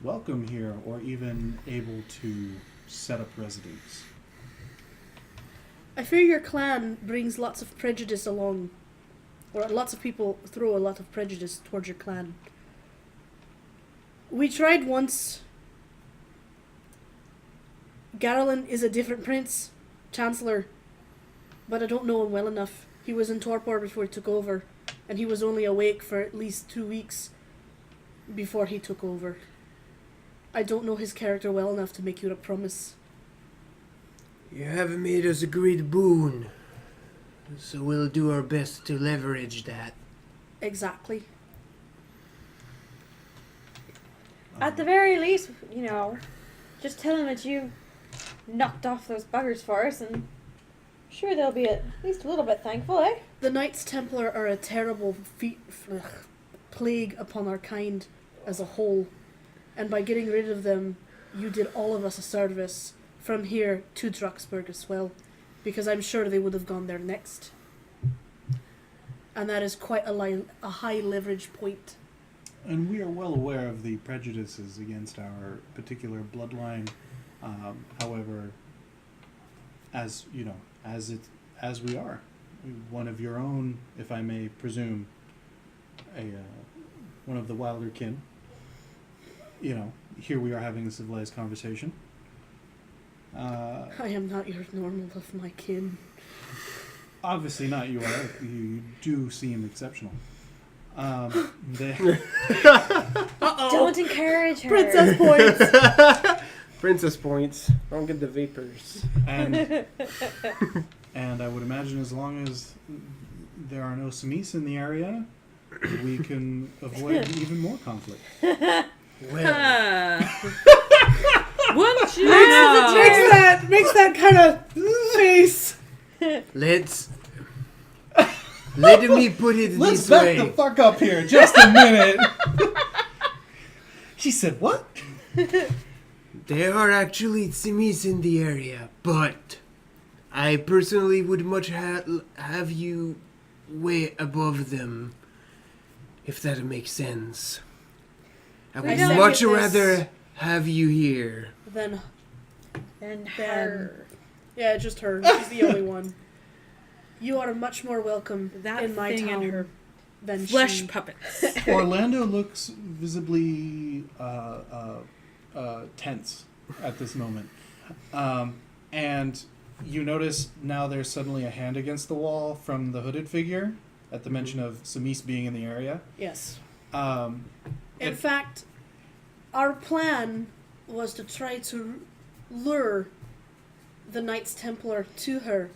welcome here or even able to set up residence? I fear your clan brings lots of prejudice along. Or lots of people throw a lot of prejudice towards your clan. We tried once. Garland is a different prince, Chancellor, but I don't know him well enough. He was in torpor before he took over, and he was only awake for at least 2 weeks before he took over. I don't know his character well enough to make you a promise. You haven't made us a great boon, so we'll do our best to leverage that. Exactly. At the very least, just tell them that you knocked off those buggers for us, and sure they'll be at least a little bit thankful, eh? The Knights Templar are a terrible plague upon our kind as a whole, and by getting rid of them, you did all of us a service from here to Drucksburg as well, because I'm sure they would have gone there next. And that is quite a high leverage point. And we are well aware of the prejudices against our particular bloodline. However, as we are one of your own, if I may presume, one of the wilder kin. Here we are having a civilized conversation. I am not your normal of my kin. Obviously not. You are. You do seem exceptional. Uh-oh. Don't encourage her. Princess points. Princess points. Don't get the vapors. And I would imagine as long as there are no Samis in the area, we can avoid even more conflict. Well, Wouldn't you know? Makes that kind of face. let me put it Let's this back way. the fuck up here, just a minute. She said what? There are actually Simis in the area, but I personally would much have you way above them, if that makes sense. I would don't much get this. rather have you here. Then, And her. Yeah, just her. She's the only one. You are much more welcome That in my thing town and her than flesh she. puppets. Orlando looks visibly tense at this moment. And you notice now there's suddenly a hand against the wall from the hooded figure at the mention of Samis being in the area. Yes. In fact, our plan was to try to lure the Knights Templar to her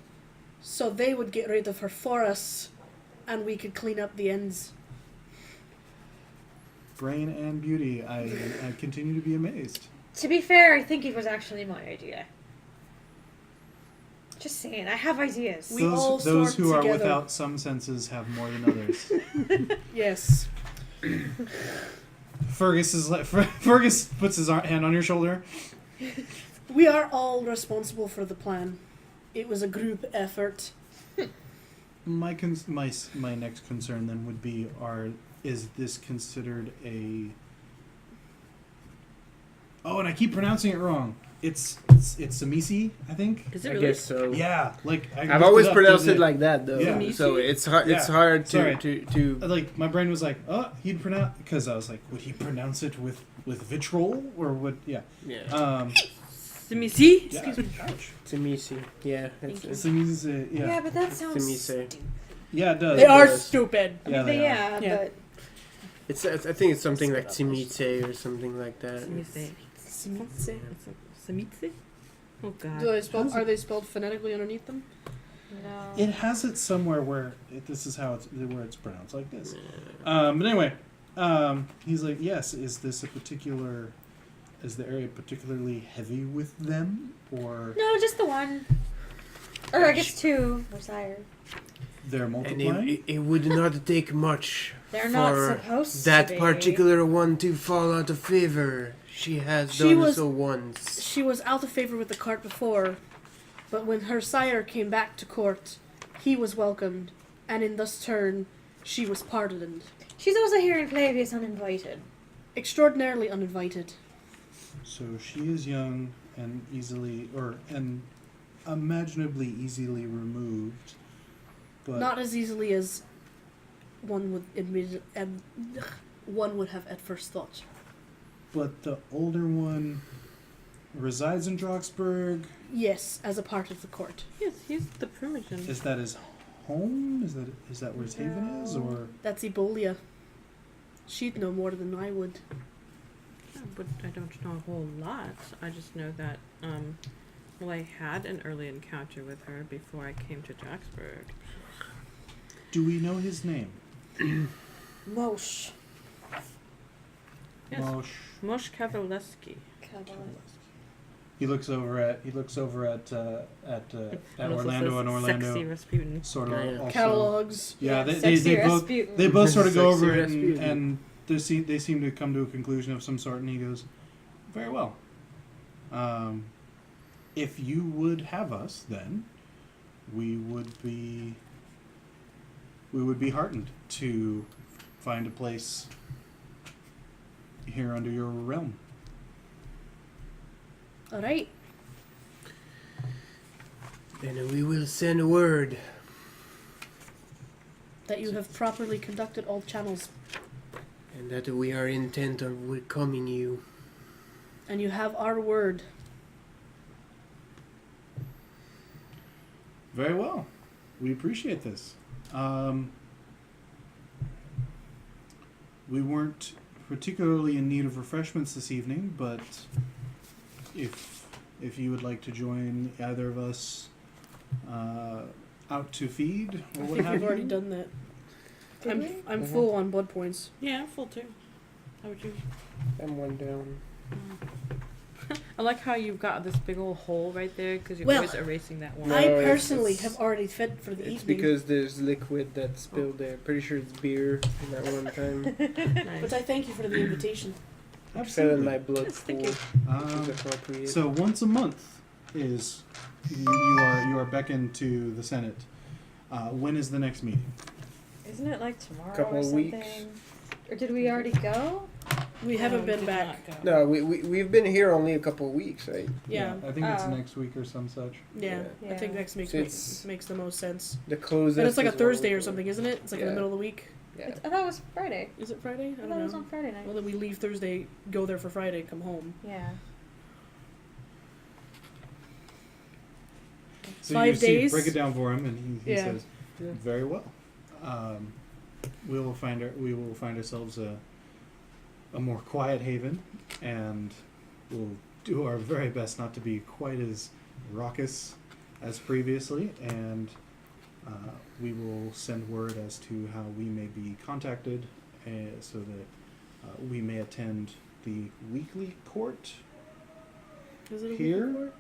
so they would get rid of her for us and we could clean up the ends. brain and beauty. I continue to be amazed. To be fair, I think it was actually my idea. Just saying, I have ideas. We all those who stormed are together. without some senses have more than others. Yes. Fergus puts his hand on your shoulder. We are all responsible for the plan. It was a group effort. My next concern then would be: is this considered a? Oh, and I keep pronouncing it wrong. It's Samisi, I think. Is it I really? guess so. Yeah, like I've always pronounced it like that though, Yeah. so it's hard. Yeah. It's hard Sorry. to. Like my brain was like, oh, he'd pronounce, because I was like, would he pronounce it with vitriol or would Yeah. Simisi? Yeah. Ouch. Samisi. Yeah. Thank you. Samisi, Yeah, yeah, but that sounds Samisi. stupid. yeah, it does. They are does. stupid. Yeah, they are. Yeah, Yeah. but It's. I think it's something like Simitse or something like that. Simitse. Simitse? Oh god. Are they spelled phonetically underneath them? no. It has it somewhere where this is how where it's pronounced like this. But anyway, he's like, yes. Is the area particularly heavy with them, or No, just the one. Or I guess two. Or sire. they're And multiplying? it would not take much They're for not supposed that to be. particular one to fall out of favor. She has She done was- so once. She was out of favor with the court before, but when her sire came back to court, he was welcomed, and in this turn, she was pardoned. She's also here in Flavius uninvited. Extraordinarily uninvited. So she is young and imaginably easily removed, but Not as easily as one would admit, one would have at first thought. But the older one resides in Droxburg. Yes, as a part of the court. Yes, he's the primogen. Is that his home? Is that where his haven is, or That's Ebolia. She'd know more than I would. But I don't know a whole lot. I just know that, well, I had an early encounter with her before I came to Jacksburg. do we know his name? Mosh. Yes. Mosh Kavaleski. He looks over at Orlando, and Orlando Sexy Rasputin. sort of Yeah, yeah. also. Catalogs. Yeah, Sexy they both Rasputin. they both sort of go Sexy over it Rasputin. and they seem to come to a conclusion of some sort, and he goes, very well. If you would have us, then we would be heartened to find a place here under your realm. All right. Then we will send word. That you have properly conducted all channels, And that we are intent on welcoming you. and you have our word. Very well. We appreciate this. We weren't particularly in need of refreshments this evening, but if you would like to join either of us out to feed, or I what think have we've you, already done that. Did I'm we? I'm full on blood points. Yeah, I'm full too. How would you? I'm one down. I like how you've got this big old hole right there because you're Well, always erasing that one. No, I it's- personally it's- have already fed for the It's evening. because there's liquid that spilled there. Pretty sure it's beer in that one time. Nice. But I thank you for the invitation. Fell in absolutely. my blood Yes, pool. thank you. Which is appropriate. So once a month is you are beckoned to the Senate. When is the next meeting? Isn't it like tomorrow Couple or of something? weeks. Or did we already go? We haven't been did back. not go. No, we've been here only a couple of weeks, right? Yeah. I think it's Oh. next week or some such. Yeah. Yeah. I think next So it's- makes the most sense. The closest. And it's like a is one Thursday week or away. something, isn't it? It's like in the Yeah. middle of the week. Yeah. I thought it was Friday. Is it Friday? I I don't thought it was know. on Friday night. Well, then we leave Thursday, go there for Friday, come home. Yeah. So 5 days? break it down for him, and he Yeah. says, Yeah. "Very well. We will find ourselves a more quiet haven, and we'll do our very best not to be quite as raucous as previously, and we will send word as to how we may be contacted, so that we may attend the weekly court Is it a here. weekly court?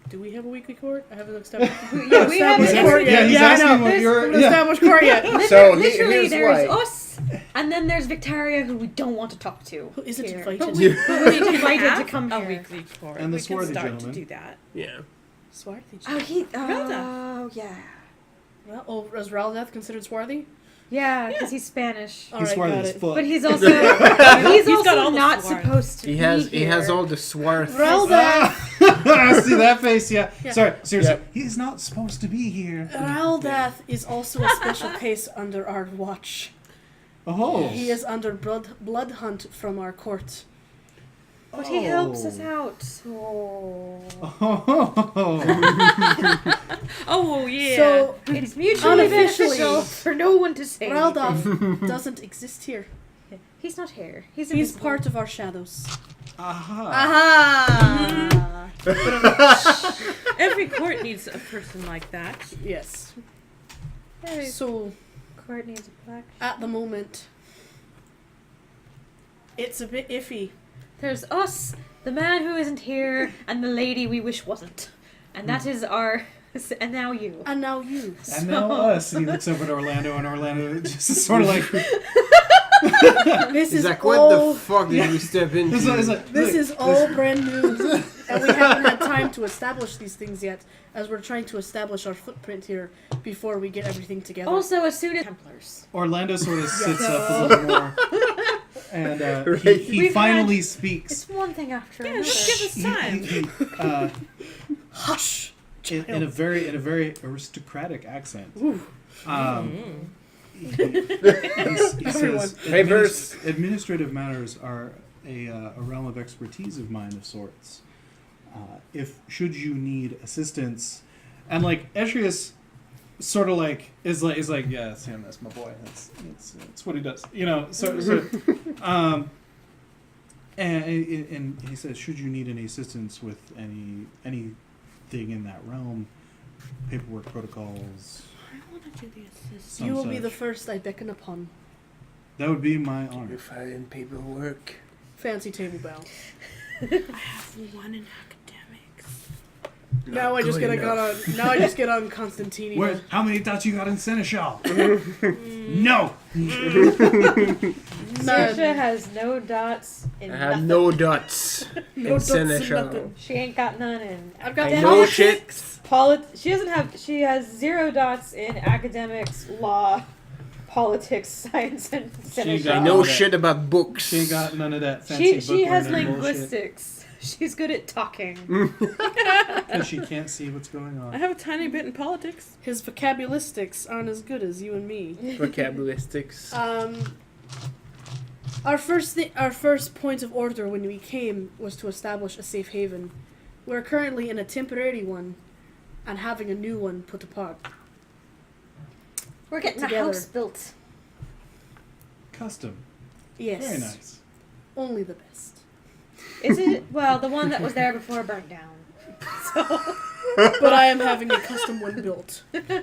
Do we have a weekly court? I haven't established. Yeah, we have established it. court Yeah, yet. he's Yeah, I asking know. what you're. Haven't Yeah. established court yet. So Literally, here's there's why. us, and then there's Victoria, who we don't want to talk to. Who isn't here. invited? But we can invited to have come a here. weekly court. And the we can swarthy start gentleman. to do that. Yeah. Swarthy. Oh, he. Ralda. Oh, yeah. Well, is Raldeth considered swarthy? Yeah, because he's Spanish. All He's right, swarthy got as it. fuck. But he's also he's got all also the not swarth. supposed to He be has here. all the swarth. Raldeth. See that face? Yeah. Yeah. Sorry, seriously. Yeah. He's not supposed to be here. Raldeth is also a special case under our watch. Oh. He is under blood hunt from our court. But he helps us out. Oh. Oh yeah. So It's mutually Unofficially, beneficial for no one to say. Raldeth doesn't exist here. He's not here. He's invisible. part of our shadows. Aha. Aha! Every court needs a person like that. Yes. Every So court needs a black. at the moment, it's a bit iffy. There's us, the man who isn't here, and the lady we wish wasn't. And that is our. And now you. And now you. And now us. And he looks over at Orlando, and Orlando just is sort of like. This He's is like, what all. the fuck did we step into? This is all brand new, and we haven't had time to establish these things yet, as we're trying to establish our footprint here before we get everything together. Also, as soon as Templars. Orlando sort of sits up a little more. And Right. he We've finally It's speaks. one thing after Yeah, another. just give us time. Hush. In a very aristocratic accent. Ooh. He Everyone. says, Papers. administrative matters are a realm of expertise of mine of sorts. If should you need assistance, and like Etrius, sort of like is like yeah, it's him, that's my boy, that's what he does, you know. And he says, should you need any assistance with anything in that realm, paperwork, protocols. I want to do the assist. Some You will be the such. first I beckon upon. That would be my honor. You're filing paperwork. Fancy table bow. I have one in academics. Now I just get on Constantini. Where? How many dots you got in Seneschal? No. Saoirse has no dots in I have nothing. no dots No in dots in Seneschal. nothing. She ain't got none in. I've got I no know shit. shit. She doesn't have. She has 0 dots in academics, law, politics, science, and got- I Seneschal. know Okay. shit about books. She ain't got none of that fancy She has book learning linguistics. She's good at talking. because she can't see what's going I on. have a tiny bit in politics. His vocabularistics aren't as good as you and me. Vocabularistics. Our first point of order when we came was to establish a safe haven. We're currently in a temporary one, and having a new one put apart. We're getting a Together. house built. Custom. Yes. Very nice. Only the best. Is it? Well, the one that was there before burned down. But I am having a custom one built. There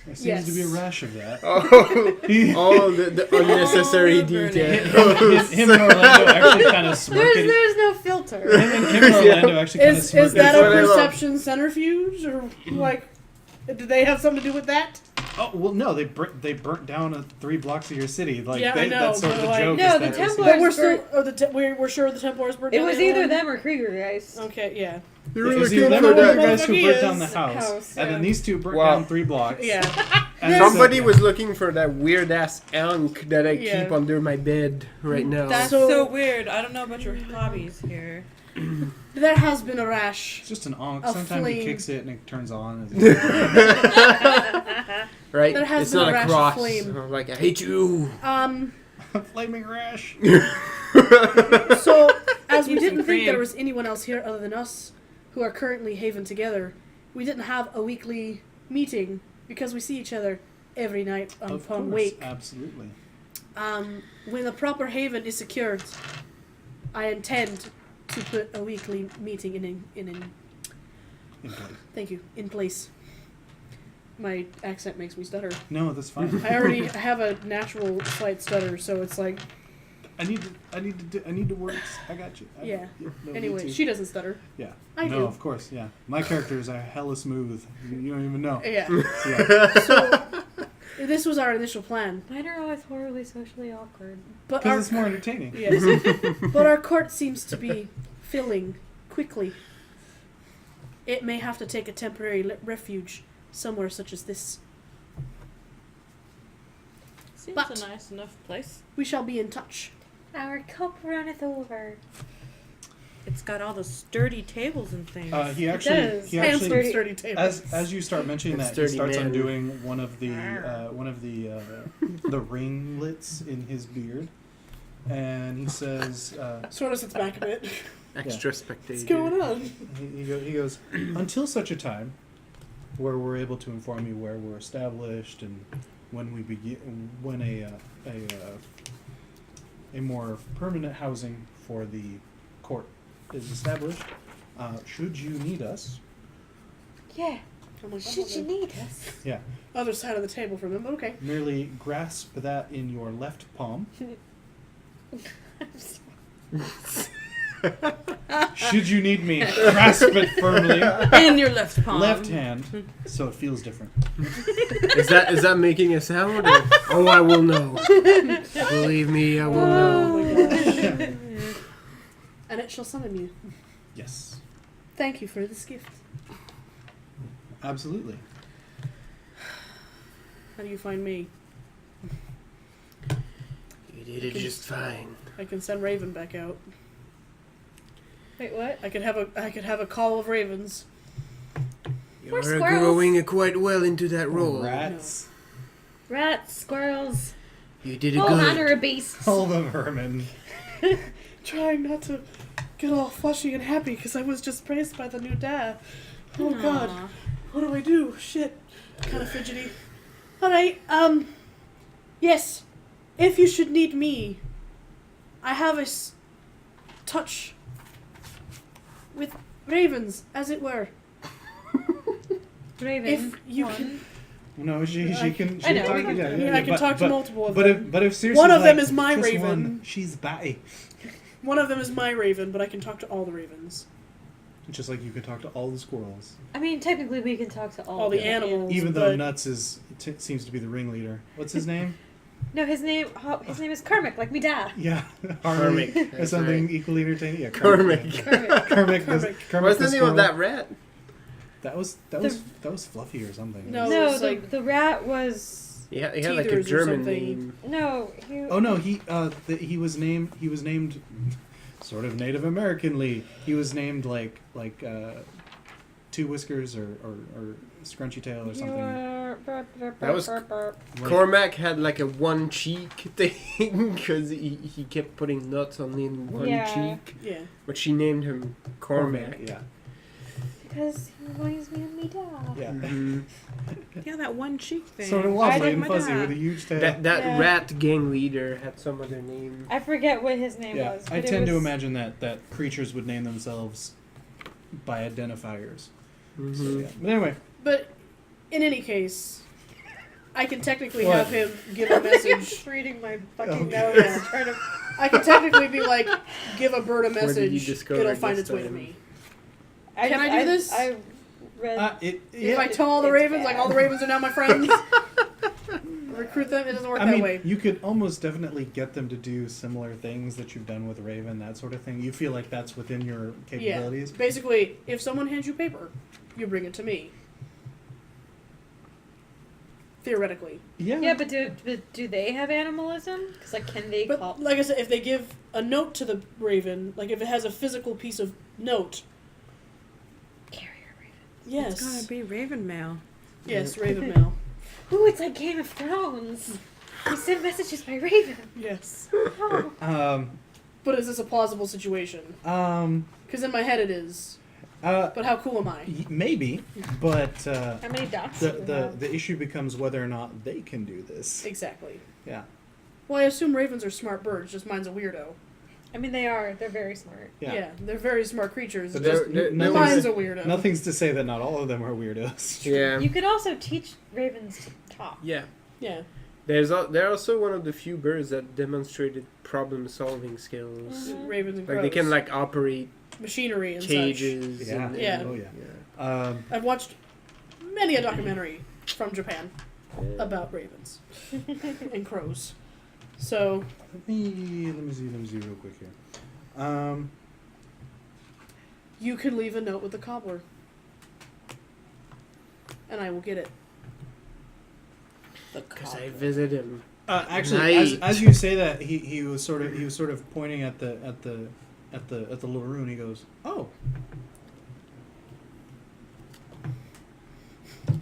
seems Yes. to be a rash of that. All the unnecessary the burning. details. Him and Orlando actually kind of smirk at There's no filter. him and Orlando actually kind of Is smirk that at what I a love. perception centrifuge, or like, did they have something to do with that? Oh well, no, they burnt down 3 blocks of your city. Like Yeah, I know, that's sort of but the like- joke. No, is the that Templars- But we're still, burnt- we're sure the Templars burned It down was the other either one? them or Krieger guys. Okay, yeah. You're It really was good either them for or the that. guys who burnt Motherfucker down the is house, and yeah. then these 2 burnt Wow. down 3 blocks. Yeah. And Somebody so- was looking for that weird ass ankh that I Yeah. keep under my bed right now. That's So- so weird. I don't know about your hobbies here. There has been a rash. It's just an onk. A Sometimes he flame. kicks it and it turns on. Right? There has It's been not a a rash of cross. flame. Like, I hate you. Flaming rash. So, as we Need some didn't think cream. there was anyone else here other than us who are currently haven together, we didn't have a weekly meeting because we see each other every night Of upon course, wake. absolutely. When the proper haven is secured, I intend to put a weekly meeting in thank you, in place. My accent makes me stutter. No, that's fine. I already have a natural slight stutter, so it's like I need to words. I got you. Yeah. No need Anyway, to. she doesn't stutter. Yeah. I no, do. of course. Yeah. My characters are hella smooth. You don't even know. Yeah. So, yeah. So this was our initial plan, Mine are always horribly socially awkward. but Because our it's more entertaining. yes, but our court seems to be filling quickly. It may have to take a temporary refuge somewhere such as this. Seems But- a nice enough place. We shall be in touch. Our cup runneth over. It's got all the sturdy tables and things. He does. actually Handsome, sturdy- sturdy tables. as you start mentioning that, he Sturdy starts man. undoing one of the the ringlets in his beard, and he says, Sort of sits back a bit. Extra spectator. What's going on? he goes, until such a time where we're able to inform you where we're established and when we begin, when a more permanent housing for the court is established, should you need us, Yeah. I'm like, Should you need us? yeah, Other side of the table from him, but okay. merely grasp that in your left palm. Should you need me, grasp it firmly. In your left palm. Left hand, so it feels different. Is that making a sound? Or, oh, I will know. Believe me, I will know. Oh my gosh. And it shall summon you. Yes, Thank you for this gift. absolutely. How do you find me? You did it just fine. I can send Raven back out. Wait, what? I could have a call of ravens. Poor You're squirrels. growing quite well into that role. Rats, Rats, squirrels, You did it all good. manner of beasts. all the vermin. Trying not to get all flushy and happy because I was just praised by the new dad. Oh god. Aw. What do I do? Shit. Kind of fidgety. Alright, yes. If you should need me, I have a touch with ravens, as it were. Raven. If you one. can. No, she can. I know, talk, we can- Yeah, I can talk to multiple of but them. But if seriously, One of them like, is my just raven. one, she's batty. One of them is my raven, but I can talk to all the ravens. Just like you could talk to all the squirrels. I mean, technically, we can talk to All the animals. Even though but Nuts seems to be the ringleader. What's his name? No, his name is Kermit, like me dad. Yeah, Harmony. Kermit, Or that's something right. equally entertaining. Yeah, Kermit. Kermit. Kermit. Kermit. What's the name of that rat? That was Fluffy or something. No. No, it's like- the rat was Yeah, he had like a Teethers or German something. name. no. He, Oh no, he was named sort of Native Americanly. He was named like Two Whiskers or Scrunchy Tail or something. That was- Cormac had like a one cheek thing because he kept putting nuts on in one Yeah. cheek. yeah. But she named him Cormac. Yeah. because he reminds me of me dad. Yeah. Mhm. Yeah, that one cheek thing. Sort of I wobbly like and my fuzzy dad. with a huge tail. That Yeah. rat gang leader had some other name. I forget what his name Yeah, was. I but it tend to was- imagine that creatures would name themselves by identifiers. So, Mhm. yeah. But anyway, But in any case, I can technically What? have him give a message. reading my fucking Okay. notes. Trying to. I can technically be like, give a bird a What did you message. discover It'll find this its way to time? me. Can I do this? I read. If I tell all the it's ravens, bad. like all the ravens are now my friends, recruit them. It doesn't work I that mean, way. you could almost definitely get them to do similar things that you've done with Raven, that sort of thing. You feel like that's within your capabilities. Yeah. Basically, if someone hands you paper, you bring it to me. Theoretically. Yeah. Yeah, but do they have animalism? Because like, can they call? But like I said, if they give a note to the raven, like if it has a physical piece of note, Carrier raven. yes, It's gotta be Raven Mail. yes, raven mail, Ooh, it's like Game of Thrones. We send messages by raven. yes. Oh. But is this a plausible situation? Because in my head it is. But how cool am I? Maybe, but How many dots? do you the have? the issue becomes whether or not they can do this. Exactly. Yeah. Well, I assume ravens are smart birds. Just mine's a weirdo. I mean, they are. They're very smart. Yeah. They're very smart creatures. But Just they're- There nothing's- mine's a weirdo. Nothing's to say that not all of them are weirdos. Yeah. You could also teach ravens to talk. Yeah. Yeah. They're also one of the few birds that demonstrated problem-solving skills. Ravens and crows. Like they can like operate machinery and cages. Yeah. And, Yeah. Oh yeah. I've watched many a documentary from Japan about ravens and crows. So Let me see real quick here. you can leave a note with the cobbler, and I will get it. The Because I cobbler. visit him. Actually, Night. as you say that, he was sort of pointing at the little rune. He goes, "Oh,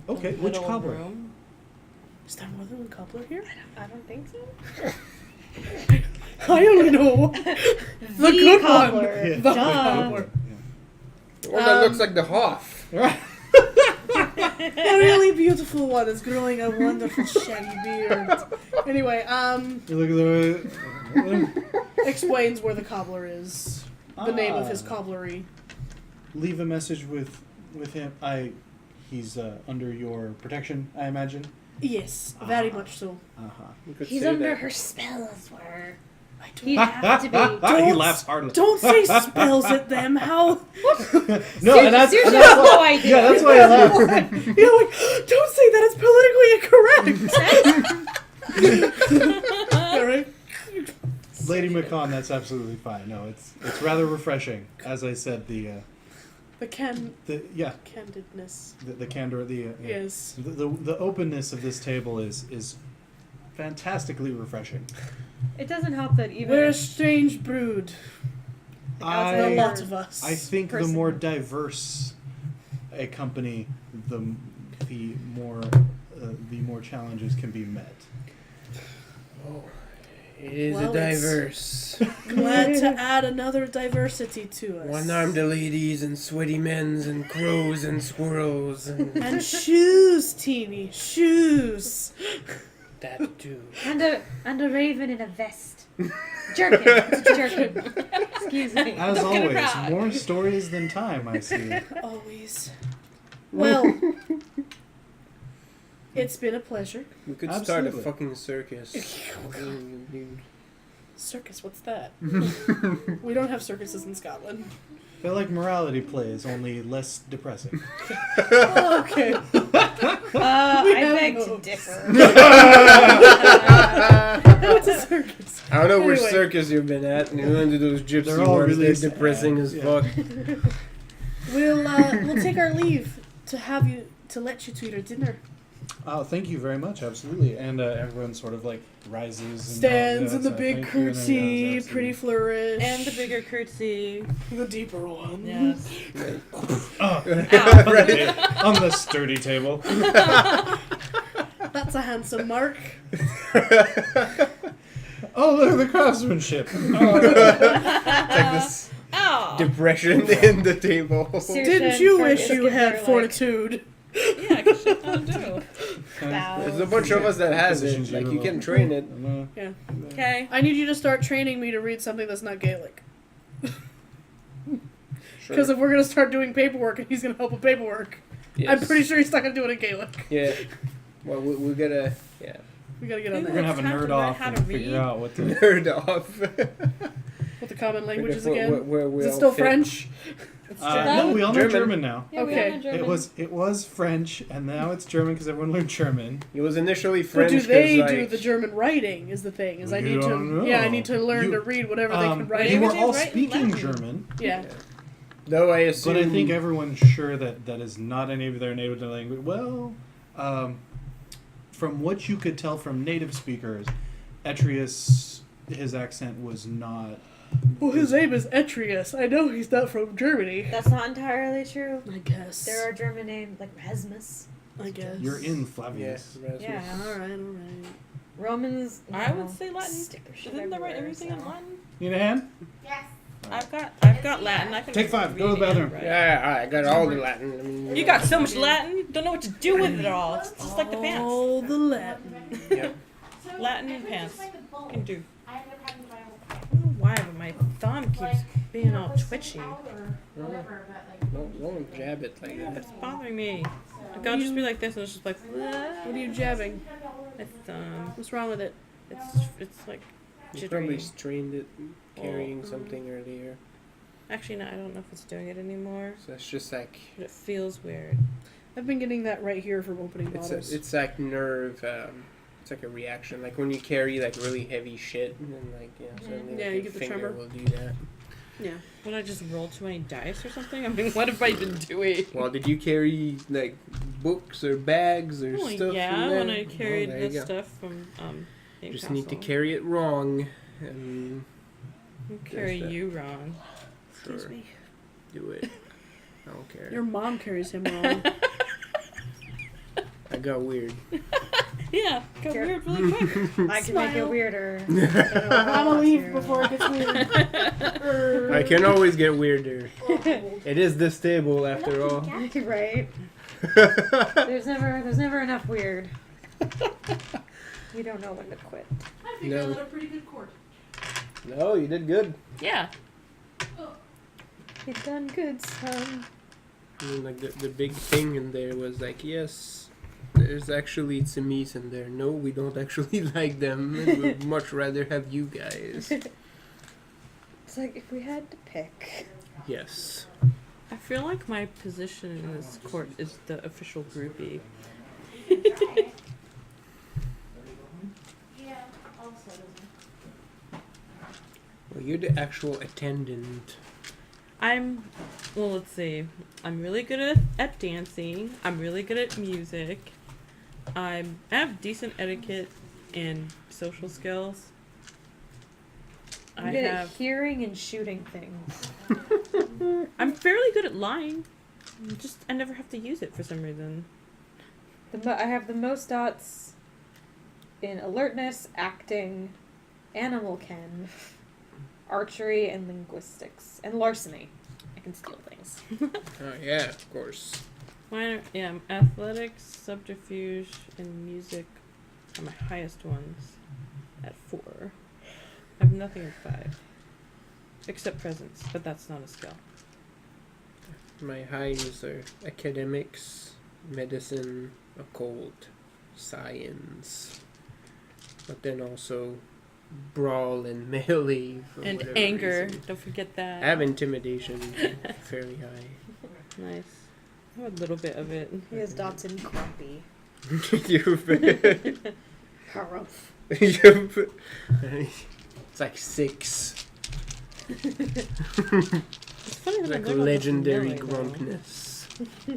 okay. Which Little cobbler? room. Is there more than one cobbler here? I don't think so. I only know the good cobbler. one. Yeah. The Duh. The one that looks like the Hoff. Right. The really beautiful one is growing a wonderful shaggy beard. Anyway, You look at the explains where the cobbler is. The name of his Ah. cobblery. Leave a message with him. He's under your protection, I imagine. Yes, very much so. Uh-huh. He's under her spells, where I don't, he'd have to be. He laughs hardly. don't say spells at them. How? No, and that's Seriously, and I that's have no why. idea. Yeah, that's why I laugh. You're like, don't say that. It's politically incorrect. All right. Lady McCon, that's absolutely fine. No, it's rather refreshing. As I said, the Candidness. the candor, Yes. the openness of this table is fantastically refreshing. It doesn't help that even We're a strange brood. A I lot of us. I think the more diverse a company, the more challenges can be met. It is Well, a diverse. Glad to add another diversity to us. One-armed ladies and sweaty men's and crows and squirrels and And shoes, Teeny. Shoes. that too. And a raven in a vest. Jerkin. It's a jerkin. Excuse me. As Look at always, around. more stories than time. I see. Always. Well, it's been a pleasure. We could start Absolutely. a fucking circus. Circus, what's that? We don't have circuses in Scotland. They're like morality plays, only less depressing. Oh, okay. I have beg to no- differ. What's a circus? I don't know which Anyway. circus you've been at. And you went to those gypsy They're all ones. really They're depressing as sad, fuck. We'll take our leave to let you to your dinner. Oh, thank you very much. Absolutely. And everyone sort of like rises and Stands in the big thank you, and curtsy, everyone's pretty absolutely- flourish. And the bigger curtsy. the deeper one. Yes. Oh, Ow. on the sturdy table. That's a handsome mark. Oh, look at the craftsmanship. Like this Ow. depression in the table. Didn't you wish Just you give had her, like, fortitude? Yeah, because she don't do. There's a bunch of us that has it. Positions Like you you remote. can train it. Yeah. Okay. I need you to start training me to read something that's not Gaelic. Sure. Because if we're gonna start doing paperwork and he's gonna help with paperwork, Yes. I'm pretty sure he's not gonna do it in Gaelic. Yeah. Well, we gotta We gotta get on We're that. gonna have a Time to nerd learn off how and to figure read. out what to. nerd off. What the common languages again? Where we Is it all still fit. French? No, we all know German. German now. Yeah, we Okay. all know German. It was French, and now it's German because everyone learned German. It was initially But French. do they 'cause, do like, the German writing? Is the thing? Is I You need to? don't know. Yeah, I need to learn You- to read whatever they can You write. were Languages all write in speaking Latin. German, Yeah. Though I assume. but I think everyone's sure that that is not any of their native language. Well, from what you could tell from native speakers, Etrius, his accent was not. Well, his name is Etrius. I know he's not from Germany. That's not entirely true. I guess. There are German names like Rasmus. I guess. You're in Yeah. Flavius. Rasmus. Yeah. All right. Romans. I would say Latin. Stick their shit Isn't there write everywhere, everything in so. Latin? Need a hand? I've got Latin. I can Take 5, go to the read and bathroom. write. Yeah, I got all the Latin. I mean, You got so much Latin, you don't know what to do with it all. It's just like the pants. All the Latin. Yeah. Latin and pants. You can do. I don't know why, but my thumb keeps being all twitchy. Don't jab it like that. It's bothering me. Like, I'll just be like this, and it's just like. What are you jabbing? It's What's wrong with it? it's like You probably jittery. strained it carrying Oh. something earlier. Actually, no, I don't know if it's doing it anymore. So it's just like But it feels weird. I've been getting that right here from opening it's bottles. it's like nerve. It's like a reaction. Like when you carry like really heavy shit, and then like suddenly Yeah, like, you your get the finger tremor. will do that. Yeah. Would I just roll too many dice or something? I mean, what have I been doing? Well, did you carry like books or bags or Oh, stuff? yeah, in there? when I carried there you the go. stuff from You just Newcastle. need to carry it wrong, and Who carry that. you wrong? Excuse sure, me. do it. I don't care. Your mom carries him wrong. I got weird. Yeah, got Here. weird really quick. I can make it Smile. weirder. I'm gonna leave before it gets weird. I can always get weirder. It is this table after all. Right? There's never enough weird. You don't know when to quit. I think I No. led a pretty good court. No, you did good. Yeah. You done good, son. I mean, like the big thing in there was like, yes, there's actually some meat in there. No, we don't actually like them. We'd much rather have you guys. It's like if we had to pick. Yes. I feel like my position in this court is the official groupie. Well, you're the actual attendant. Well, let's see. I'm really good at dancing. I'm really good at music. I have decent etiquette and social skills. I'm I good have. at hearing and shooting things. I'm fairly good at lying. I never have to use it for some reason. I have the most dots in alertness, acting, animal ken, archery, and linguistics, and larceny. I can steal things. Oh yeah, of course. Mine are, athletics, subterfuge, and music are my highest ones at 4. I have nothing at 5. Except presence, but that's not a skill. My highs are academics, medicine, occult, science, but then also brawl and melee for And whatever anger, reason. don't forget that. I have intimidation fairly high. Nice. I have a little bit of it. He has dots in grumpy. Harumph. It's like 6. It's funny that I Like learned all this legendary melee, though. grumpness.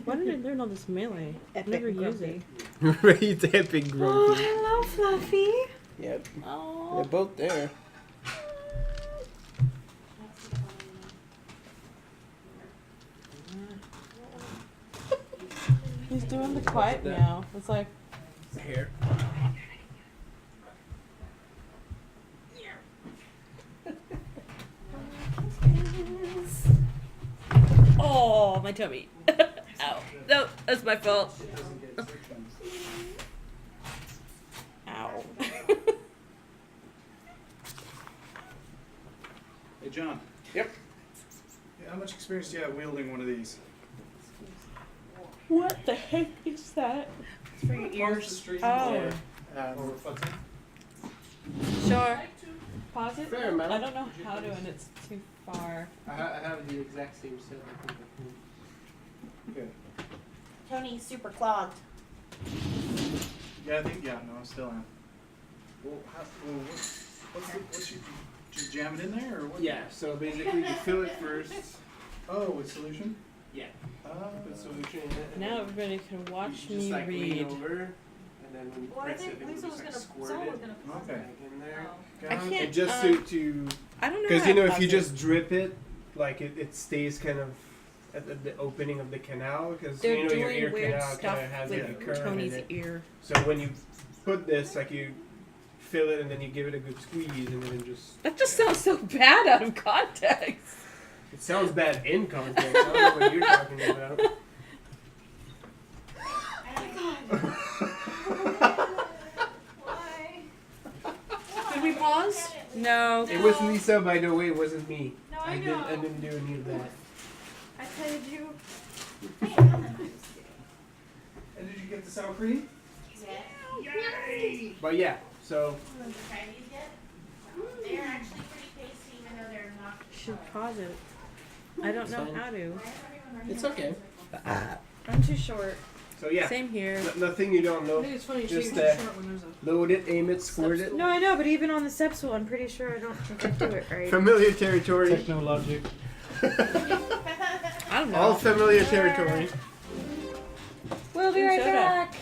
Why did I learn all this melee? I Epic never use grumpy. it. Right, epic Oh, grumpy. hello, Fluffy. Yep, Oh. they're both there. He's doing the quiet meow. It's like, Here. oh, my tummy. Ow. No, that's my fault. Ow. Hey, John. Yep. Yeah, how much experience do you have wielding one of these? What the heck is that? It's for your ears. Oh. Or footing? Sure. Pause it? Fair amount. I don't know how to, and it's too far. I have the exact same set. Good. Tony's super clogged. Yeah, I still am. Well, what's you just jam it in there, or what? Yeah, so basically you fill it first. Oh, with solution? Yeah. Put solution in it. and Now then everybody can watch you just me like lean read. over, and then when you press it, it will just like squirt it Okay. back in there. I can't. And just to I don't know. because how you know to if you pause it. just drip it, like it stays kind of at the opening of the canal, because They're you know your doing ear weird canal stuff kind of has like a with curve Tony's in it. ear. So when you put this, like you fill it and then you give it a good squeeze, and then it just. That just sounds so bad out of context. It sounds bad in context. I don't know what you're talking about. Did we pause? No. It was Lisa, by the way. It wasn't me. No, I didn't do any of that. I played you. And did you get the sour cream? But yeah, so Want to try these yet? They're actually pretty tasty, even though they're not. Should pause it. I don't know Fine. how to. it's okay. I'm too short. So yeah, Same here. nothing you don't I know. think it's funny you Just, say you're too short when there's a. Load it, aim it, squirt it. No, I know, but even on the Sepsol, I'm pretty sure I don't do it right. Familiar territory. Technologic. I don't know. All familiar territory. We'll be right Soda. back.